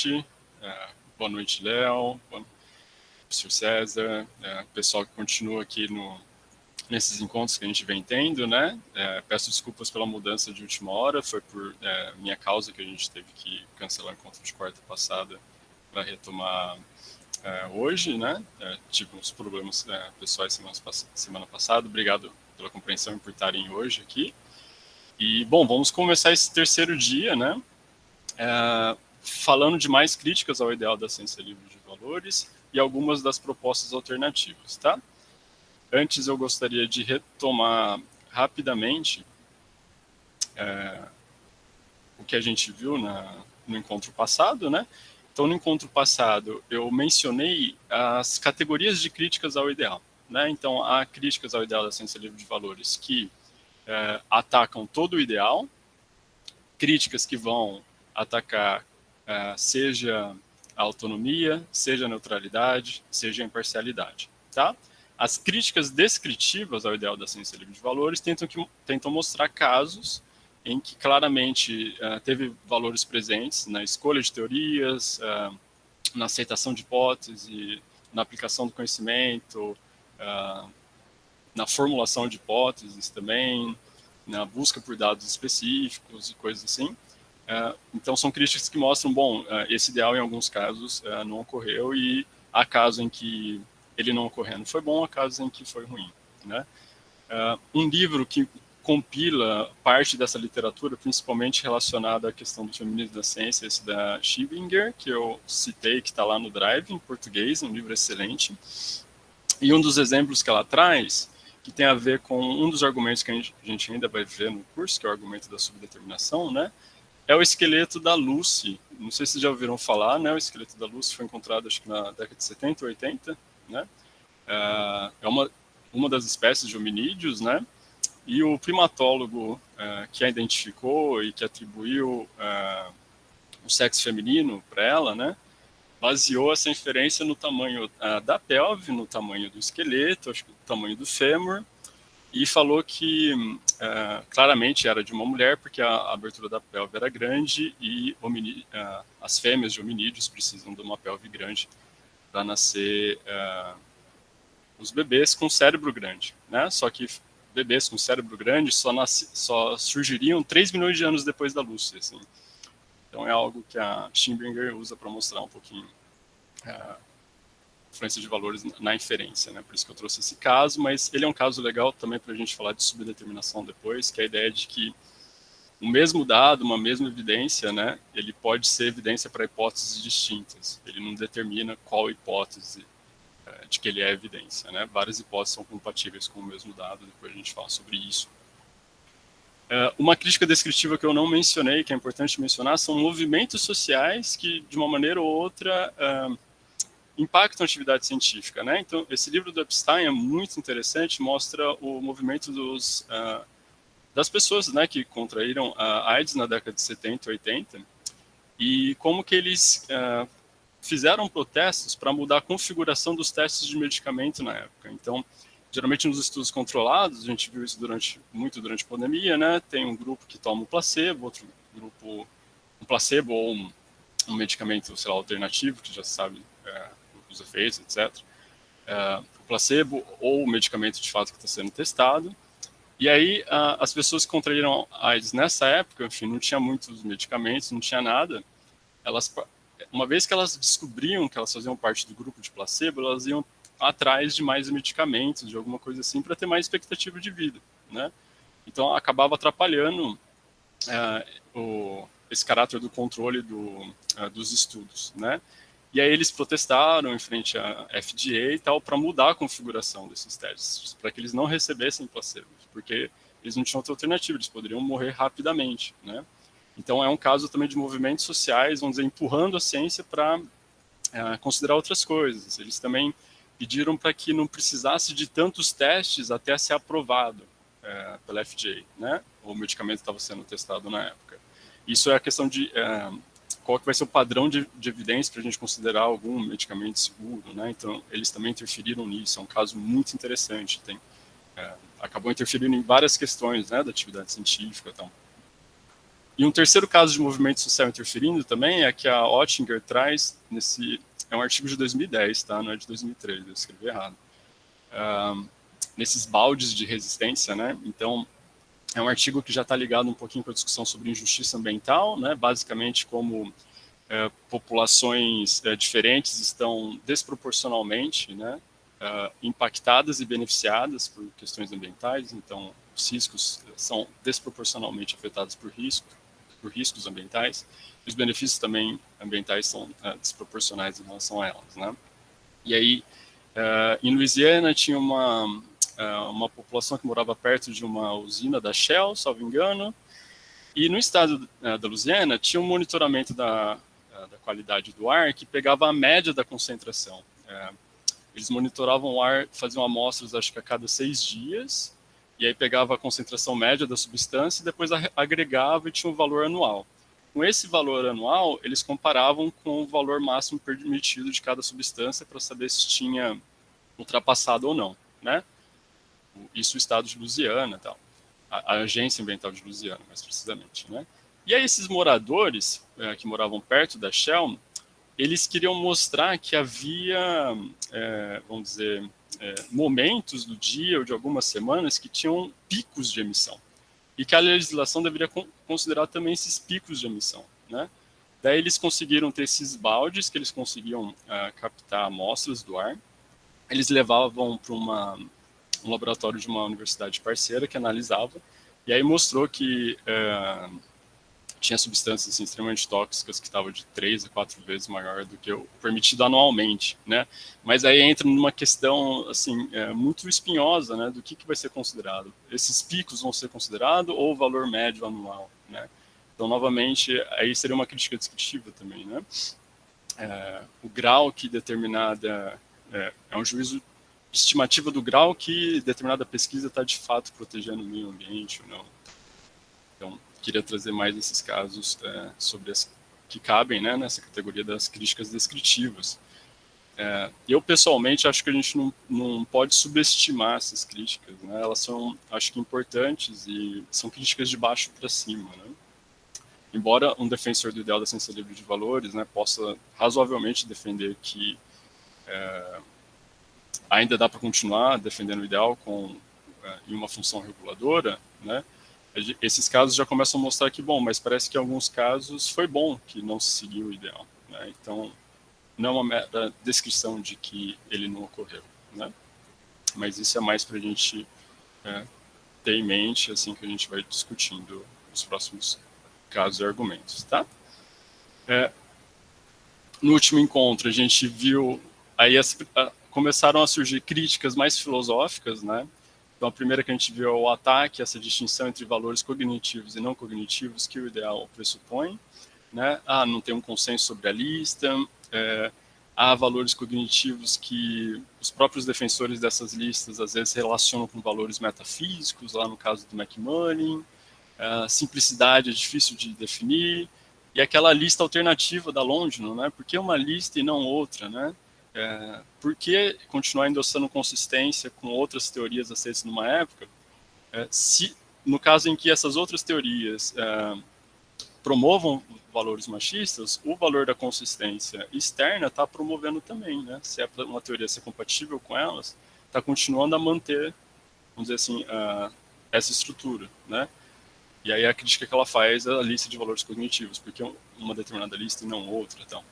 noite. Boa noite, Léo. Professor César. Pessoal que continua aqui nesses encontros que a gente vem tendo, né? Peço desculpas pela mudança de última hora, foi por minha causa que a gente teve que cancelar o encontro de quarta passada para retomar hoje, né? Tive uns problemas pessoais semana passada. Obrigado pela compreensão e por estarem hoje aqui. E, bom, vamos começar esse terceiro dia, né? Falando de mais críticas ao ideal da ciência livre de valores e algumas das propostas alternativas, tá? Antes eu gostaria de retomar rapidamente o que a gente viu no encontro passado, né? Então, no encontro passado, eu mencionei as categorias de críticas ao ideal, né? Então, há críticas ao ideal da ciência livre de valores que atacam todo o ideal, críticas que vão atacar seja a autonomia, seja a neutralidade, seja a imparcialidade, tá? As críticas descritivas ao ideal da ciência livre de valores tentam mostrar casos em que claramente teve valores presentes na escolha de teorias, na aceitação de hipótese, na aplicação do conhecimento, na formulação de hipóteses também, na busca por dados específicos e coisas assim. Então, são críticas que mostram, bom, esse ideal em alguns casos não ocorreu e há casos em que ele não ocorrendo foi bom, há casos em que foi ruim, né? Um livro que compila parte dessa literatura, principalmente relacionada à questão do feminismo da ciência, esse da Schibinger, que eu citei, que está lá no Drive, em português, um livro excelente. E um dos exemplos que ela traz, que tem a ver com um dos argumentos que a gente ainda vai ver no curso, que é o argumento da subdeterminação, né? É o esqueleto da Lucy. Não sei se vocês já ouviram falar, né? O esqueleto da Lucy foi encontrado, acho que na década de 70, 80, né? É uma das espécies de hominídeos, né? E o primatólogo que a identificou e que atribuiu o sexo feminino para ela, né? Baseou essa inferência no tamanho da pelve, no tamanho do esqueleto, acho que no tamanho do fêmur, e falou que claramente era de uma mulher, porque a abertura da pelve era grande e as fêmeas de hominídeos precisam de uma pelve grande para nascer os bebês com cérebro grande, né? Só que bebês com cérebro grande só surgiriam 3 milhões de anos depois da Lucy, assim. Então é algo que a Schimbringer usa para mostrar um pouquinho a influência de valores na inferência, né? Por isso que eu trouxe esse caso, mas ele é um caso legal também para a gente falar de subdeterminação depois, que é a ideia de que o mesmo dado, uma mesma evidência, né? Ele pode ser evidência para hipóteses distintas. Ele não determina qual hipótese de que ele é evidência, né? Várias hipóteses são compatíveis com o mesmo dado, depois a gente fala sobre isso. Uma crítica descritiva que eu não mencionei, que é importante mencionar, são movimentos sociais que, de uma maneira ou outra, impactam a atividade científica, né? Então, esse livro do Epstein é muito interessante, mostra o movimento das pessoas, né, que contraíram a AIDS na década de 70 e 80, e como que eles fizeram protestos para mudar a configuração dos testes de medicamento na época. Então, geralmente nos estudos controlados, a gente viu isso muito durante a pandemia, né? Tem um grupo que toma um placebo, outro grupo um placebo ou um medicamento, sei lá, alternativo, que já se sabe os efeitos, etc. O placebo ou o medicamento de fato que está sendo testado. E aí as pessoas que contraíram AIDS nessa época, enfim, não tinha muitos medicamentos, não tinha nada, uma vez que elas descobriam que elas faziam parte do grupo de placebo, elas iam atrás de mais medicamentos, de alguma coisa assim, para ter mais expectativa de vida, né? Então, acabava atrapalhando esse caráter do controle dos estudos, né? E aí eles protestaram em frente à FDA e tal para mudar a configuração desses testes, para que eles não recebessem placebos, porque eles não tinham outra alternativa, eles poderiam morrer rapidamente, né? Então é um caso também de movimentos sociais, vamos dizer, empurrando a ciência para considerar outras coisas. Eles também pediram para que não precisasse de tantos testes até ser aprovado pela FDA, né? O medicamento estava sendo testado na época. Isso é a questão de qual que vai ser o padrão de evidência para a gente considerar algum medicamento seguro, né? Então, eles também interferiram nisso. É um caso muito interessante. Acabou interferindo em várias questões, né, da atividade científica e tal. E um terceiro caso de movimento social interferindo também é que a Oettinger traz é um artigo de 2010, tá? Não é de 2003, eu escrevi errado. Nesses baldes de resistência, né? Então, é um artigo que já está ligado um pouquinho com a discussão sobre injustiça ambiental, né? Basicamente como populações diferentes estão desproporcionalmente, né? Impactadas e beneficiadas por questões ambientais, então os riscos são desproporcionalmente afetados por riscos ambientais, e os benefícios também ambientais são desproporcionais em relação a elas, né? E aí, em Louisiana tinha uma população que morava perto de uma usina da Shell, salvo engano, e no estado da Louisiana tinha um monitoramento da qualidade do ar que pegava a média da concentração. Eles monitoravam o ar, faziam amostras, acho que a cada 6 dias, e aí pegava a concentração média da substância e depois agregava e tinha um valor anual. Com esse valor anual, eles comparavam com o valor máximo permitido de cada substância para saber se tinha ultrapassado ou não, né? Isso o estado de Louisiana, tal. A Agência Ambiental de Louisiana, mais precisamente, né? E aí esses moradores que moravam perto da Shell, eles queriam mostrar que havia, vamos dizer, momentos do dia ou de algumas semanas que tinham picos de emissão e que a legislação deveria considerar também esses picos de emissão, né? Daí eles conseguiram ter esses baldes que eles conseguiam captar amostras do ar, eles levavam para um laboratório de uma universidade parceira que analisava, e aí mostrou que tinha substâncias assim, extremamente tóxicas que estavam de 3 a 4 vezes maior do que o permitido anualmente, né? Mas aí entra numa questão assim muito espinhosa, né? Do que vai ser considerado? Esses picos vão ser considerados ou o valor médio anual, né? Então, novamente, aí seria uma crítica descritiva também, né? O grau que determinada é um juízo de estimativa do grau que determinada pesquisa está de fato protegendo o meio ambiente ou não. Então, queria trazer mais esses casos sobre as que cabem, né, nessa categoria das críticas descritivas. Eu, pessoalmente, acho que a gente não pode subestimar essas críticas, né? Elas são, acho que, importantes e são críticas de baixo para cima, né? Embora um defensor do ideal da ciência livre de valores, né, possa razoavelmente defender que ainda dá para continuar defendendo o ideal em uma função reguladora, né? Esses casos já começam a mostrar que, bom, mas parece que em alguns casos foi bom que não se seguiu o ideal, né? Então, não é uma mera descrição de que ele não ocorreu, né? Mas isso é mais para a gente ter em mente, assim, que a gente vai discutindo os próximos casos e argumentos, tá? No último encontro, a gente viu, aí começaram a surgir críticas mais filosóficas, né? Então, a primeira que a gente viu é o ataque, essa distinção entre valores cognitivos e não cognitivos que o ideal pressupõe, né? Não tem um consenso sobre a lista, há valores cognitivos que os próprios defensores dessas listas às vezes relacionam com valores metafísicos, lá no caso do McMullen, simplicidade é difícil de definir, e aquela lista alternativa da Longino, né? Por que uma lista e não outra, né? Por que continuar endossando consistência com outras teorias aceitas numa época, se no caso em que essas outras teorias promovam valores machistas, o valor da consistência externa está promovendo também, né? Se é uma teoria ser compatível com elas, está continuando a manter, vamos dizer assim, essa estrutura, né? E aí a crítica que ela faz é a lista de valores cognitivos, porque uma determinada lista e não outra, então.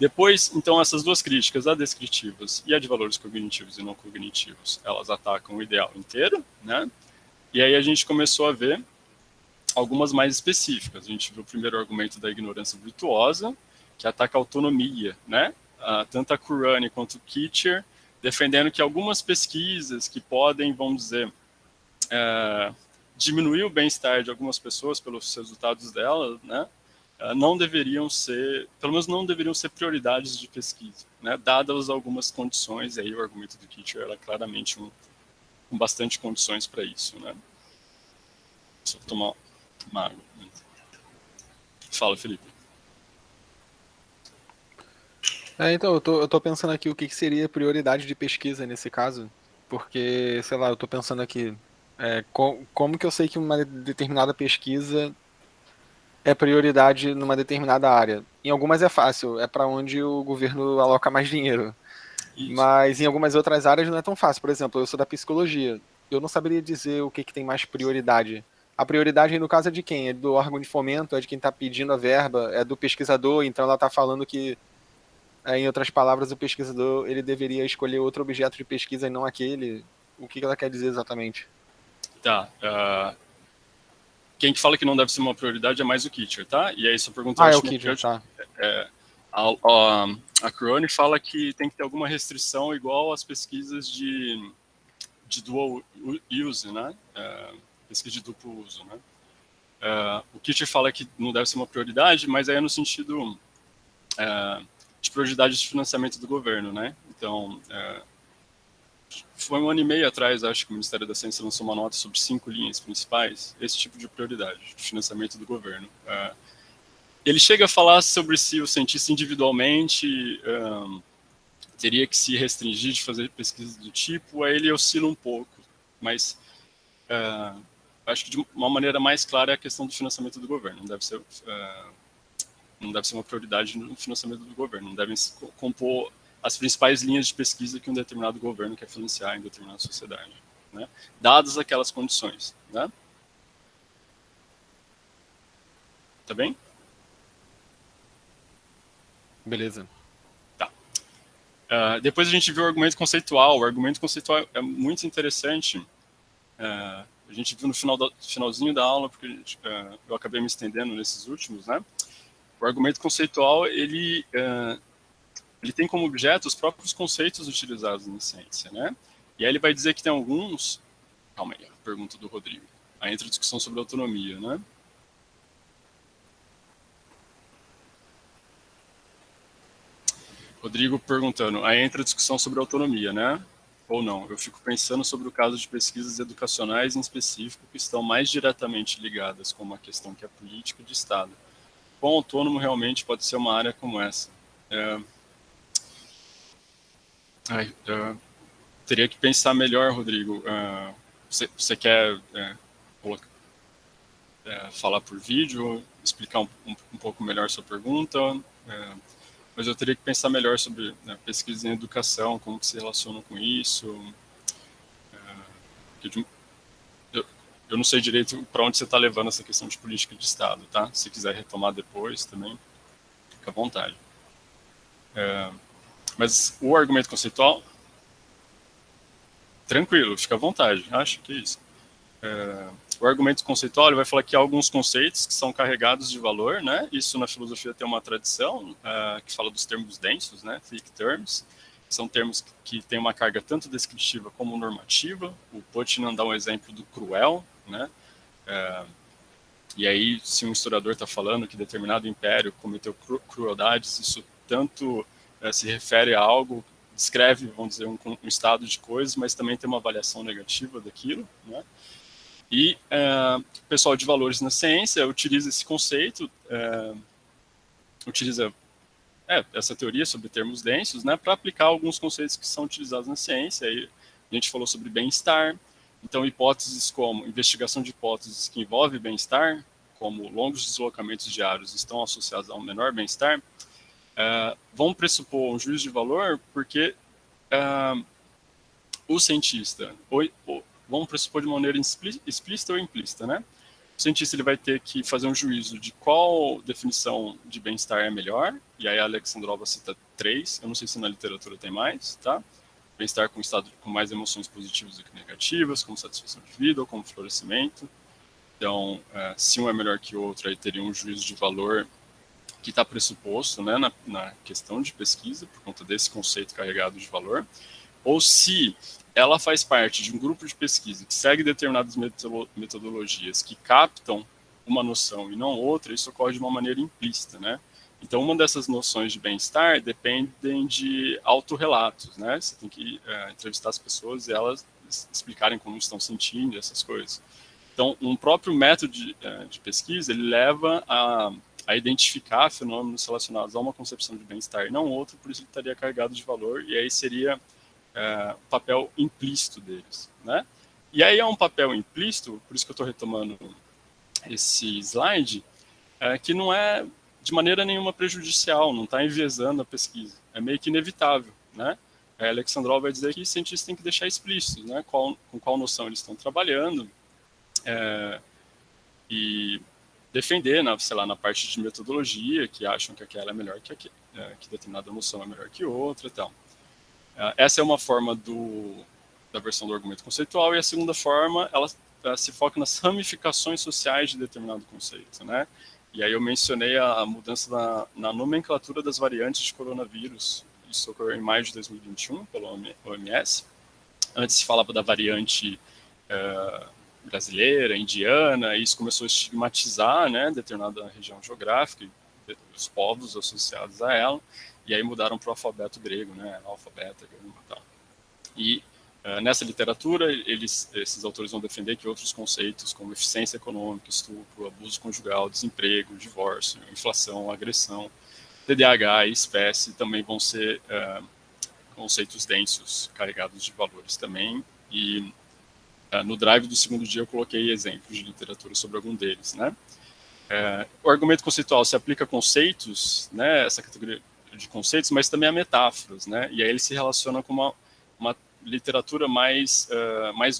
Depois, então, essas duas críticas, a descritivas e a de valores cognitivos e não cognitivos, elas atacam o ideal inteiro, né? E aí a gente começou a ver algumas mais específicas. A gente viu o primeiro argumento da ignorância virtuosa, que ataca a autonomia, né? Tanto a Kurani quanto o Kitcher, defendendo que algumas pesquisas que podem, vamos dizer, diminuir o bem-estar de algumas pessoas pelos resultados delas, né? Não deveriam ser, pelo menos não deveriam ser prioridades de pesquisa, né? Dadas algumas condições, e aí o argumento do Kitcher era claramente com bastante condições para isso, né? Só tomar uma água. Fala, Felipe. Então, eu tô pensando aqui o que seria prioridade de pesquisa nesse caso, porque, sei lá, eu tô pensando aqui, como que eu sei que uma determinada pesquisa é prioridade numa determinada área. Em algumas é fácil, é para onde o governo aloca mais dinheiro. Isso. Mas em algumas outras áreas não é tão fácil. Por exemplo, eu sou da psicologia. Eu não saberia dizer o que, que tem mais prioridade. A prioridade, no caso, é de quem? É do órgão de fomento, é de quem está pedindo a verba, é do pesquisador, então ela está falando que, em outras palavras, o pesquisador ele deveria escolher outro objeto de pesquisa e não aquele. O que ela quer dizer exatamente? Tá. Quem que fala que não deve ser uma prioridade é mais o Kitcher, tá? E aí sua pergunta eu Ah, é o acho uma Kidger, tá. a Crone fala que tem que ter alguma restrição igual às pesquisas de dual use, né? Pesquisa de duplo uso, né? O Kitcher fala que não deve ser uma prioridade, mas aí é no sentido de prioridade de financiamento do governo, né? Então, foi 1 ano e meio atrás, acho que o Ministério da Ciência lançou uma nota sobre 5 linhas principais, esse tipo de prioridade, de financiamento do governo. Ele chega a falar sobre se o cientista individualmente teria que se restringir de fazer pesquisas do tipo, aí ele oscila um pouco, mas acho que de uma maneira mais clara é a questão do financiamento do governo, não deve ser uma prioridade no financiamento do governo, não devem compor as principais linhas de pesquisa que um determinado governo quer financiar em determinada sociedade, né? Dadas aquelas condições, né? Tá bem? Beleza. Tá. Depois a gente viu o argumento conceitual. O argumento conceitual é muito interessante. A gente viu no finalzinho da aula, porque eu acabei me estendendo nesses últimos, né? O argumento conceitual, ele tem como objeto os próprios conceitos utilizados na ciência, né? E aí ele vai dizer que tem alguns... Calma aí, a pergunta do Rodrigo. Aí entra a discussão sobre autonomia, né? Rodrigo perguntando, aí entra a discussão sobre autonomia, né? Ou não? Eu fico pensando sobre o caso de pesquisas educacionais em específico que estão mais diretamente ligadas com uma questão que é política de Estado. Quão autônomo realmente pode ser uma área como essa? Teria que pensar melhor, Rodrigo. Você quer falar por vídeo, explicar um pouco melhor sua pergunta? Mas eu teria que pensar melhor sobre pesquisa em educação, como que se relaciona com isso. Eu, eu não sei direito para onde você está levando essa questão de política de Estado, tá? Se quiser retomar depois também, fica à vontade. Mas o argumento conceitual, tranquilo, fica à vontade, acho que é isso. O argumento conceitual ele vai falar que há alguns conceitos que são carregados de valor, né? Isso na filosofia tem uma tradição que fala dos termos densos, né? Thick terms. São termos que têm uma carga tanto descritiva como normativa. O Putnam dá um exemplo do cruel, né? E aí, se um historiador está falando que determinado império cometeu crueldades, isso tanto se refere a algo, descreve, vamos dizer, um estado de coisas, mas também tem uma avaliação negativa daquilo, né? E o pessoal de valores na ciência utiliza esse conceito, utiliza essa teoria sobre termos densos, né, para aplicar alguns conceitos que são utilizados na ciência. Aí a gente falou sobre bem-estar, então hipóteses como investigação de hipóteses que envolvem bem-estar, como longos deslocamentos diários estão associados a um menor bem-estar, vão pressupor um juízo de valor porque o cientista, vamos pressupor de maneira explícita ou implícita, né? O cientista ele vai ter que fazer um juízo de qual definição de bem-estar é melhor, e aí a Alexandrova cita 3, eu não sei se na literatura tem mais, tá? Bem-estar com estado com mais emoções positivas do que negativas, como satisfação de vida ou como florescimento. Então, se um é melhor que o outro, aí teria um juízo de valor que está pressuposto, né, na questão de pesquisa, por conta desse conceito carregado de valor, ou se ela faz parte de um grupo de pesquisa que segue determinadas metodologias que captam uma noção e não outra, isso ocorre de uma maneira implícita, né? Então, uma dessas noções de bem-estar dependem de autorrelatos, né? Você tem que entrevistar as pessoas e elas explicarem como estão sentindo, essas coisas. Então, um próprio método de pesquisa, ele leva a identificar fenômenos relacionados a uma concepção de bem-estar e não outro, por isso ele estaria carregado de valor, e aí seria o papel implícito deles, né? E aí é um papel implícito, por isso que eu estou retomando esse slide, que não é de maneira nenhuma prejudicial, não está enviesando a pesquisa. É meio que inevitável, né? A Alexandrov vai dizer que cientistas têm que deixar explícito, né? Com qual noção eles estão trabalhando, e defender, sei lá, na parte de metodologia, que acham que aquela é melhor que determinada noção é melhor que outra e tal. Essa é uma forma da versão do argumento conceitual, e a segunda forma, ela se foca nas ramificações sociais de determinado conceito, né? E aí eu mencionei a mudança na nomenclatura das variantes de coronavírus. Isso ocorreu em maio de 2021, pela OMS. Antes se falava da variante brasileira, indiana, e isso começou a estigmatizar, né, determinada região geográfica, os povos associados a ela, e aí mudaram para o alfabeto grego, né, alfa, beta, gama e tal. E nessa literatura, esses autores vão defender que outros conceitos, como eficiência econômica, estupro, abuso conjugal, desemprego, divórcio, inflação, agressão, TDAH e espécie, também vão ser conceitos densos, carregados de valores também, e no drive do segundo dia eu coloquei exemplos de literatura sobre algum deles, né? O argumento conceitual se aplica a conceitos, né, essa categoria de conceitos, mas também a metáforas, né? E aí ele se relaciona com uma literatura mais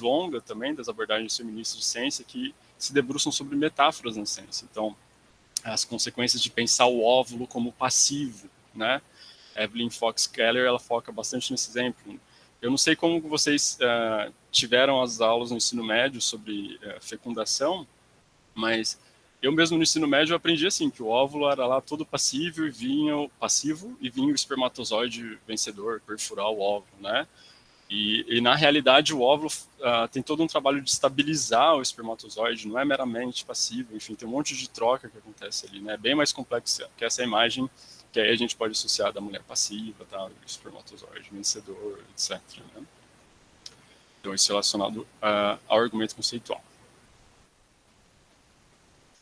longa também, das abordagens feministas de ciência, que se debruçam sobre metáforas na ciência. Então, as consequências de pensar o óvulo como passivo, né? Evelyn Fox Keller, ela foca bastante nesse exemplo. Eu não sei como vocês tiveram as aulas no ensino médio sobre fecundação, mas eu mesmo no ensino médio aprendi assim, que o óvulo era lá todo passivo e vinha o espermatozoide vencedor, perfurar o óvulo, né? E na realidade o óvulo tem todo um trabalho de estabilizar o espermatozoide, não é meramente passivo, enfim, tem um monte de troca que acontece ali, né? Bem mais complexo que essa imagem que aí a gente pode associar da mulher passiva, tá? O espermatozoide vencedor, etc. Né? Então isso é relacionado ao argumento conceitual.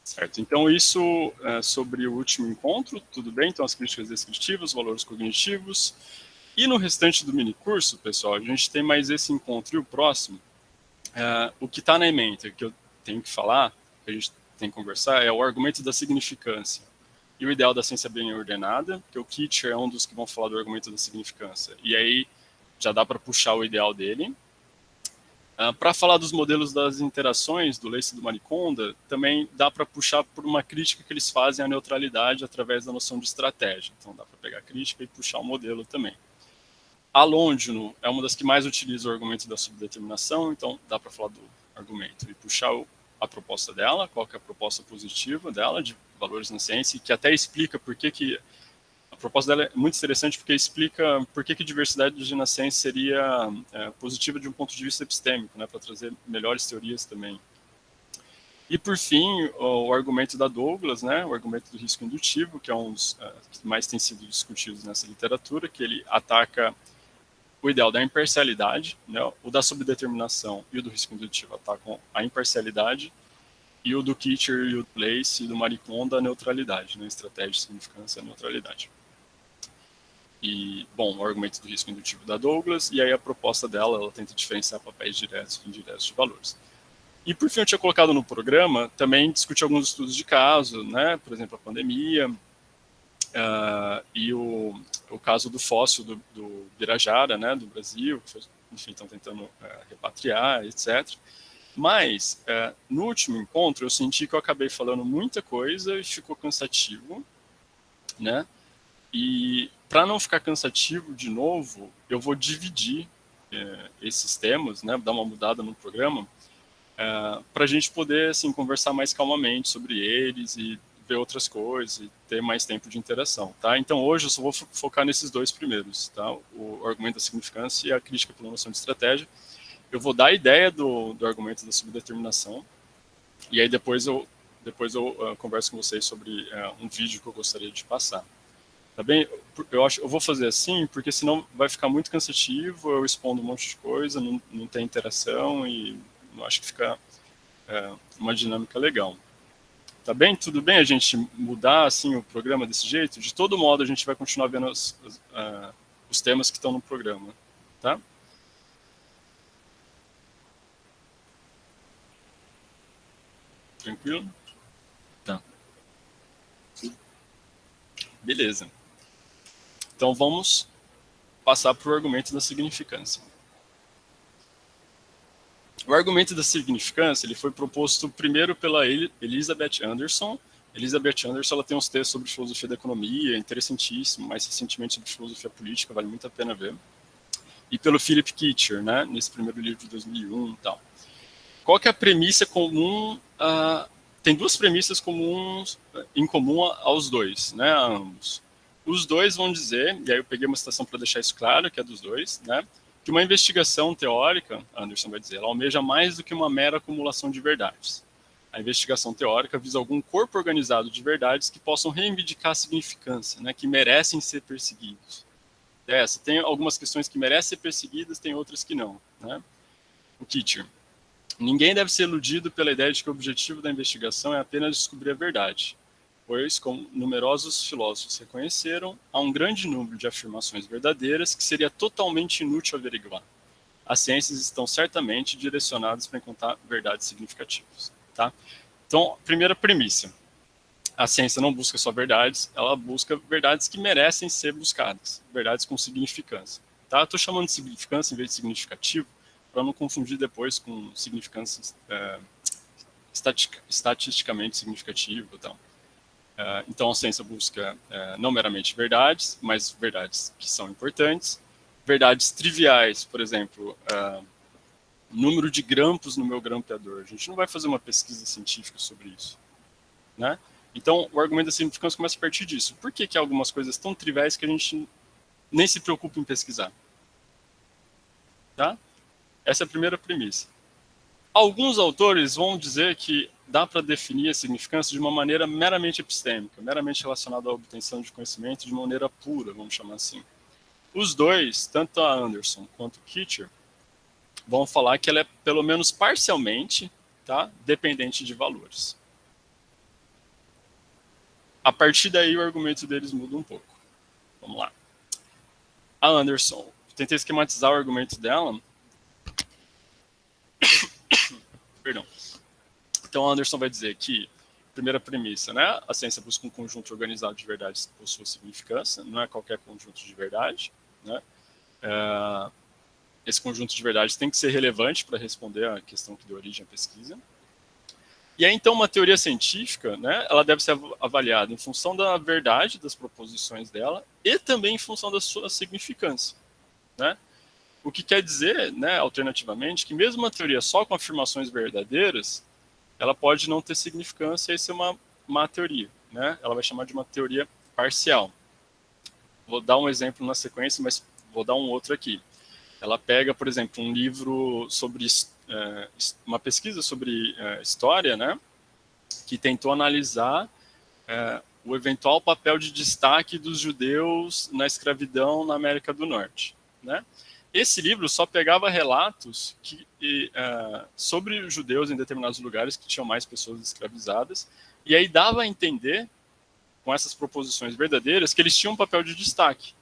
Certo, então isso sobre o último encontro, tudo bem? Então as críticas descritivas, valores cognitivos. E no restante do minicurso, pessoal, a gente tem mais esse encontro e o próximo. O que está na ementa, que eu tenho que falar, que a gente tem que conversar, é o argumento da significância e o ideal da ciência bem ordenada, que o Kitcher é um dos que vão falar do argumento da significância. E aí já dá para puxar o ideal dele. Para falar dos modelos das interações do Lacey e do Mariconda, também dá para puxar por uma crítica que eles fazem à neutralidade através da noção de estratégia. Então dá para pegar a crítica e puxar o modelo também. A Longino é uma das que mais utiliza o argumento da subdeterminação, então dá para falar do argumento e puxar a proposta dela, qual que é a proposta positiva dela de valores na ciência, e que até explica por que a proposta dela é muito interessante, porque explica por que diversidade na ciência seria positiva de um ponto de vista epistêmico, né, para trazer melhores teorias também. E, por fim, o argumento da Douglas, né, o argumento do risco indutivo, que é um dos que mais tem sido discutidos nessa literatura, que ele ataca o ideal da imparcialidade, né, o da subdeterminação e o do risco indutivo atacam a imparcialidade, e o do Kitcher e o do Lacey e do Mariconda a neutralidade, né, estratégia, significância e neutralidade. E, bom, o argumento do risco indutivo da Douglas, e aí a proposta dela, ela tenta diferenciar papéis diretos e indiretos de valores. E, por fim, eu tinha colocado no programa, também discutir alguns estudos de caso, né, por exemplo, a pandemia, e o caso do fóssil do Birajara, né, do Brasil, que, enfim, estão tentando repatriar, etc. Mas, no último encontro, eu senti que eu acabei falando muita coisa e ficou cansativo, né? E, para não ficar cansativo de novo, eu vou dividir esses temas, né, dar uma mudada no programa, para a gente poder, assim, conversar mais calmamente sobre eles e ver outras coisas e ter mais tempo de interação, tá? Então hoje eu só vou focar nesses dois primeiros, tá? O argumento da significância e a crítica pela noção de estratégia. Eu vou dar a ideia do argumento da subdeterminação e aí depois eu converso com vocês sobre um vídeo que eu gostaria de passar. Tá bem? Eu vou fazer assim porque senão vai ficar muito cansativo, eu expondo um monte de coisa, não tem interação e não acho que fica uma dinâmica legal. Tá bem? Tudo bem a gente mudar assim o programa desse jeito? De todo modo, a gente vai continuar vendo os temas que estão no programa, tá? Tranquilo? Tá. Beleza. Então vamos passar para o argumento da significância. O argumento da significância ele foi proposto primeiro pela Elizabeth Anderson. Elizabeth Anderson ela tem uns textos sobre filosofia da economia, interessantíssimo, mais recentemente sobre filosofia política, vale muito a pena ver. E pelo Philip Kitcher, né, nesse primeiro livro de 2001 e tal. Qual que é a premissa comum? Tem duas premissas comuns, em comum aos dois, né, a ambos. Os dois vão dizer, e aí eu peguei uma citação para deixar isso claro, que é dos dois, né, que uma investigação teórica, Anderson vai dizer, ela almeja mais do que uma mera acumulação de verdades. A investigação teórica visa algum corpo organizado de verdades que possam reivindicar a significância, né, que merecem ser perseguidos. Tem algumas questões que merecem ser perseguidas, tem outras que não. Né? O Kitcher. Ninguém deve ser iludido pela ideia de que o objetivo da investigação é apenas descobrir a verdade, pois, como numerosos filósofos reconheceram, há um grande número de afirmações verdadeiras que seria totalmente inútil averiguar. As ciências estão certamente direcionadas para encontrar verdades significativas. Tá? Então, primeira premissa. A ciência não busca só verdades, ela busca verdades que merecem ser buscadas, verdades com significância. Tá? Estou chamando de significância em vez de significativo, para não confundir depois com significância estatisticamente significativa. Então, a ciência busca não meramente verdades, mas verdades que são importantes. Verdades triviais, por exemplo, número de grampos no meu grampeador. A gente não vai fazer uma pesquisa científica sobre isso. Né? Então, o argumento da significância começa a partir disso. Por que há algumas coisas tão triviais que a gente nem se preocupa em pesquisar? Tá? Essa é a primeira premissa. Alguns autores vão dizer que dá para definir a significância de uma maneira meramente epistêmica, meramente relacionada à obtenção de conhecimento de maneira pura, vamos chamar assim. Os dois, tanto a Anderson quanto o Kitcher, vão falar que ela é, pelo menos parcialmente, tá, dependente de valores. A partir daí, o argumento deles muda um pouco. Vamos lá. A Anderson, tentei esquematizar o argumento dela. Perdão. Então, a Anderson vai dizer que, primeira premissa, né, a ciência busca um conjunto organizado de verdades que possua significância, não é qualquer conjunto de verdade. Né? Esse conjunto de verdades tem que ser relevante para responder à questão que deu origem à pesquisa. E aí, então, uma teoria científica, né, ela deve ser avaliada em função da verdade das proposições dela e também em função da sua significância. Né? O que quer dizer, né, alternativamente, que mesmo uma teoria só com afirmações verdadeiras, ela pode não ter significância e ser uma má teoria. Né? Ela vai chamar de uma teoria parcial. Vou dar um exemplo na sequência, mas vou dar um outro aqui. Ela pega, por exemplo, um livro sobre uma pesquisa sobre história, né, que tentou analisar o eventual papel de destaque dos judeus na escravidão na América do Norte. Né? Esse livro só pegava relatos sobre os judeus em determinados lugares que tinham mais pessoas escravizadas, e aí dava a entender, com essas proposições verdadeiras, que eles tinham um papel de destaque.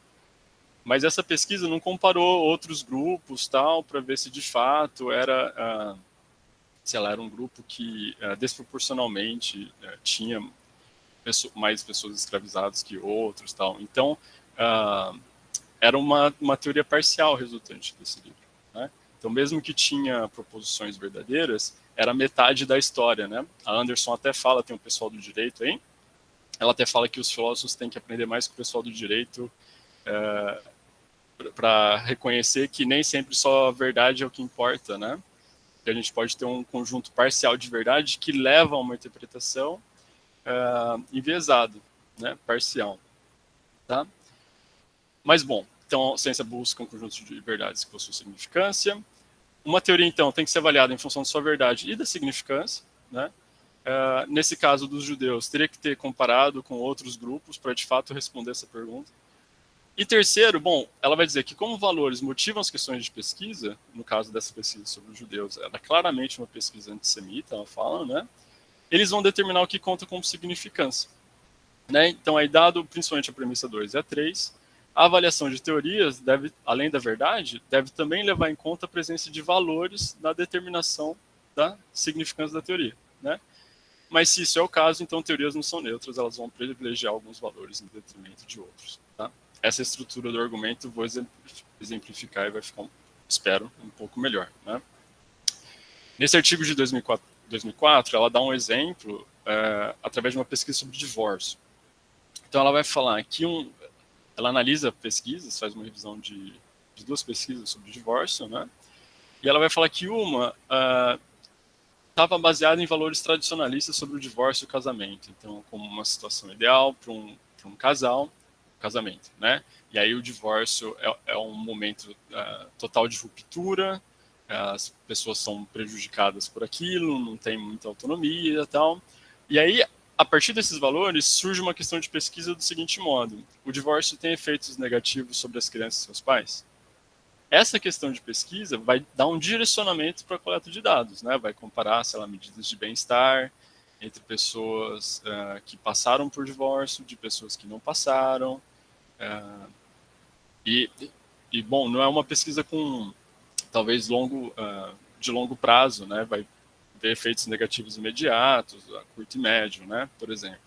Mas essa pesquisa não comparou outros grupos tal para ver se de fato era, se ela era um grupo que desproporcionalmente tinha mais pessoas escravizadas que outros tal. Então era uma teoria parcial resultante desse livro. Né? Então mesmo que tinha proposições verdadeiras, era metade da história. Né? A Anderson até fala, tem um pessoal do direito aí, ela até fala que os filósofos têm que aprender mais com o pessoal do direito para reconhecer que nem sempre só a verdade é o que importa, né? Que a gente pode ter um conjunto parcial de verdade que leva a uma interpretação enviesada, né? Parcial, tá? Mas, bom, então a ciência busca um conjunto de verdades que possuem significância. Uma teoria, então, tem que ser avaliada em função da sua verdade e da significância, né? Nesse caso dos judeus, teria que ter comparado com outros grupos para, de fato, responder essa pergunta. E terceiro, bom, ela vai dizer que como valores motivam as questões de pesquisa, no caso dessa pesquisa sobre os judeus, ela é claramente uma pesquisa antissemita, ela fala, né? Eles vão determinar o que conta como significância. Né? Então, aí, dado principalmente a premissa 2 e a 3, a avaliação de teorias, deve, além da verdade, deve também levar em conta a presença de valores na determinação da significância da teoria. Né? mas se isso é o caso, então teorias não são neutras, elas vão privilegiar alguns valores em detrimento de outros. Tá? Essa estrutura do argumento vou exemplificar e vai ficar, espero, um pouco melhor. Né? Nesse artigo de 2004, ela dá um exemplo através de uma pesquisa sobre divórcio. Então ela vai falar que ela analisa pesquisas, faz uma revisão de 2 pesquisas sobre divórcio, né? E ela vai falar que uma estava baseada em valores tradicionalistas sobre o divórcio e o casamento. Então, como uma situação ideal para um casal, casamento, né? E aí o divórcio é um momento total de ruptura, as pessoas são prejudicadas por aquilo, não tem muita autonomia e tal. E aí, a partir desses valores, surge uma questão de pesquisa do seguinte modo: o divórcio tem efeitos negativos sobre as crianças e seus pais? Essa questão de pesquisa vai dar um direcionamento para a coleta de dados, né? Vai comparar, sei lá, medidas de bem-estar entre pessoas que passaram por divórcio, de pessoas que não passaram. Bom, não é uma pesquisa com, talvez, de longo prazo, né? Vai ver efeitos negativos imediatos, a curto e médio, né? Por exemplo.